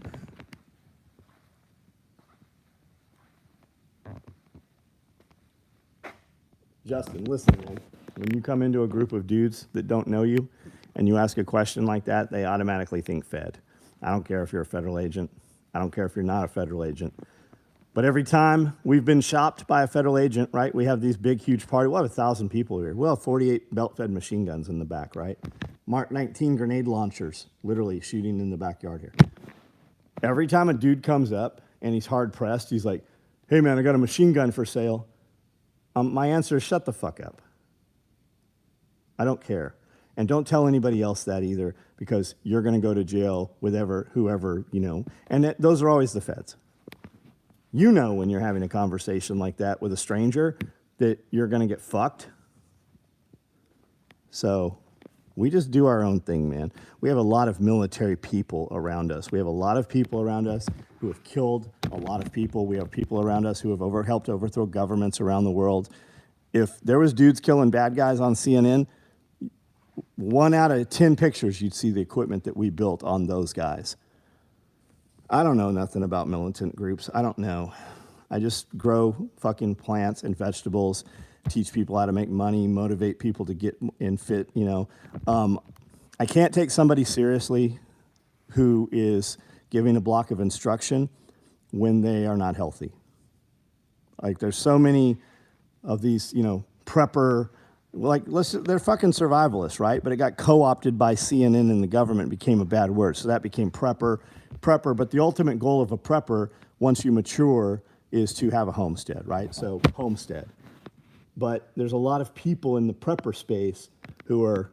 Justin, listen, man. When you come into a group of dudes that don't know you and you ask a question like that, they automatically think Fed. I don't care if you're a federal agent. I don't care if you're not a federal agent. But every time we've been shopped by a federal agent, right, we have these big, huge parties. We'll have 1,000 people here. We'll have 48 belt-fed machine guns in the back, right? Mark 19 grenade launchers literally shooting in the backyard here. Every time a dude comes up and he's hard-pressed, he's like, hey, man, I got a machine gun for sale. My answer is shut the fuck up. I don't care. And don't tell anybody else that either, because you're going to go to jail with whoever, you know. And those are always the feds. You know when you're having a conversation like that with a stranger that you're going to get fucked. So we just do our own thing, man. We have a lot of military people around us. We have a lot of people around us who have killed a lot of people. We have people around us who have helped overthrow governments around the world. If there was dudes killing bad guys on CNN, 1 out of 10 pictures, you'd see the equipment that we built on those guys. I don't know nothing about militant groups. I don't know. I just grow fucking plants and vegetables, teach people how to make money, motivate people to get in fit, you know. I can't take somebody seriously who is giving a block of instruction when they are not healthy. Like, there's so many of these, you know, prepper, like, they're fucking survivalists, right? But it got co-opted by CNN and the government, became a bad word. So that became prepper. But the ultimate goal of a prepper, once you mature, is to have a homestead, right? So homestead. But there's a lot of people in the prepper space who are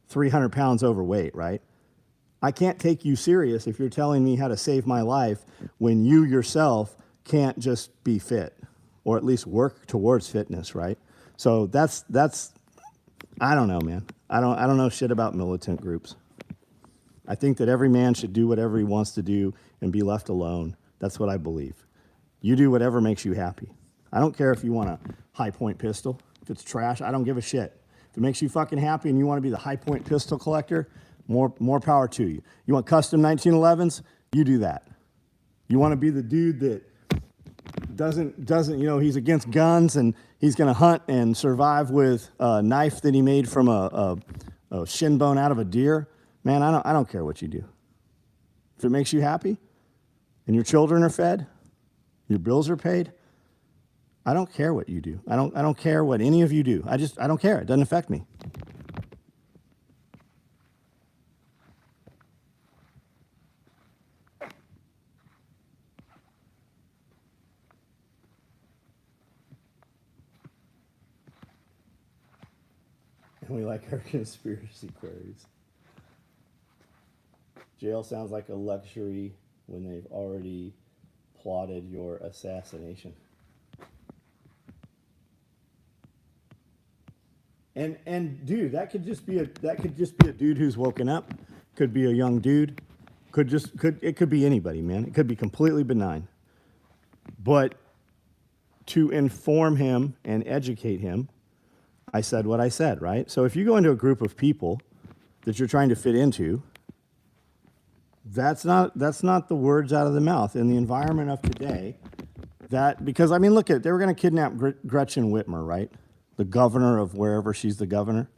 300 pounds overweight, right? I can't take you serious if you're telling me how to save my life when you yourself can't just be fit, or at least work towards fitness, right? So that's I don't know, man. I don't know shit about militant groups. I think that every man should do whatever he wants to do and be left alone. That's what I believe. You do whatever makes you happy. I don't care if you want a high point pistol. If it's trash, I don't give a shit. If it makes you fucking happy and you want to be the high point pistol collector, more power to you. You want custom 1911s? You do that. You want to be the dude that doesn't, you know, he's against guns and he's going to hunt and survive with a knife that he made from a shin bone out of a deer. Man, I don't care what you do. If it makes you happy and your children are fed, your bills are paid, I don't care what you do. I don't care what any of you do. I don't care. It doesn't affect me. And we like our conspiracy queries. Jail sounds like a luxury when they've already plotted your assassination. And dude, that could just be a dude who's woken up. Could be a young dude. It could be anybody, man. It could be completely benign. But to inform him and educate him, I said what I said, right? So if you go into a group of people that you're trying to fit into, that's not the words out of the mouth in the environment of today. Because I mean, look at it. They were going to kidnap Gretchen Whitmer, right? The governor of wherever she's the governor.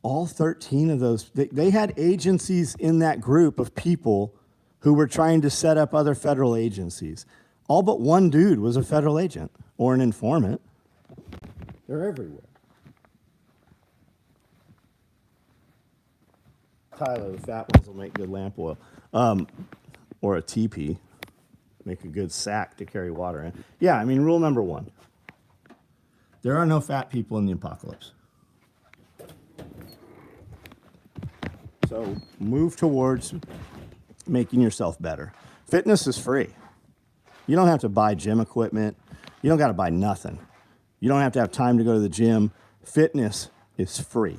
All 13 of those, they had agencies in that group of people who were trying to set up other federal agencies. All but one dude was a federal agent or an informant. They're everywhere. Tyler, the fat ones will make good lamp oil. Or a teepee. Make a good sack to carry water in. Yeah, I mean, rule number 1. There are no fat people in the apocalypse. So move towards making yourself better. Fitness is free. You don't have to buy gym equipment. You don't got to buy nothing. You don't have to have time to go to the gym. Fitness is free.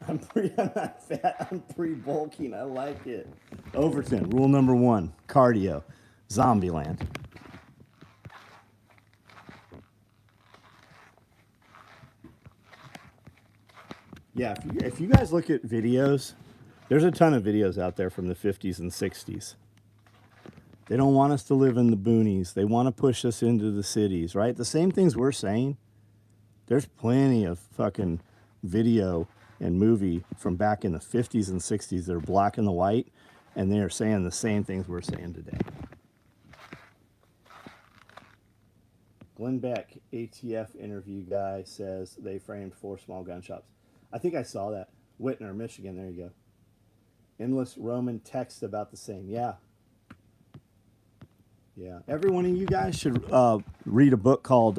I'm not fat. I'm pre-bulking. I like it. Overton, rule number 1, cardio. Zombieland. Yeah, if you guys look at videos, there's a ton of videos out there from the 50s and 60s. They don't want us to live in the boonies. They want to push us into the cities, right? The same things we're saying. There's plenty of fucking video and movie from back in the 50s and 60s that are black and the white, and they are saying the same things we're saying today. Glenn Beck, ATF interview guy, says they framed 4 small gun shops. I think I saw that. Whitner, Michigan, there you go. Endless Roman text about the same. Yeah. Yeah. Every one of you guys should read a book called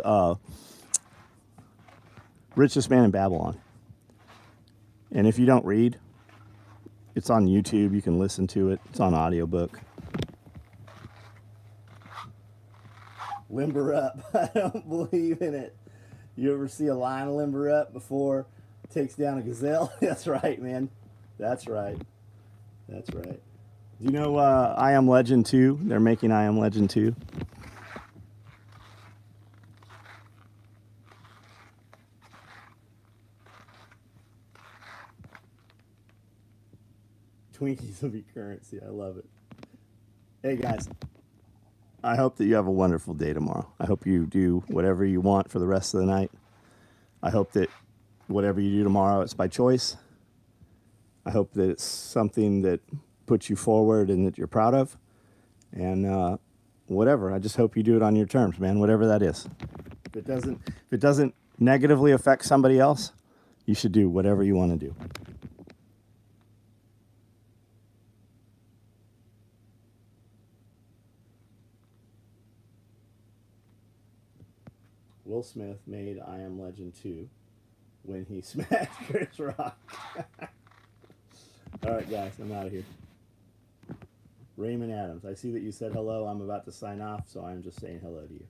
Richest Man in Babylon. And if you don't read, it's on YouTube. You can listen to it. It's on audiobook. Limber up. I don't believe in it. You ever see a lion limber up before it takes down a gazelle? That's right, man. That's right. That's right. Do you know I Am Legend 2? They're making I Am Legend 2. Twinkies will be currency. I love it. Hey, guys. I hope that you have a wonderful day tomorrow. I hope you do whatever you want for the rest of the night. I hope that whatever you do tomorrow, it's by choice. I hope that it's something that puts you forward and that you're proud of. And whatever, I just hope you do it on your terms, man, whatever that is. If it doesn't negatively affect somebody else, you should do whatever you want to do. Will Smith made I Am Legend 2 when he smashed Chris Rock. All right, guys, I'm out of here. Raymond Adams, I see that you said hello. I'm about to sign off, so I'm just saying hello to you.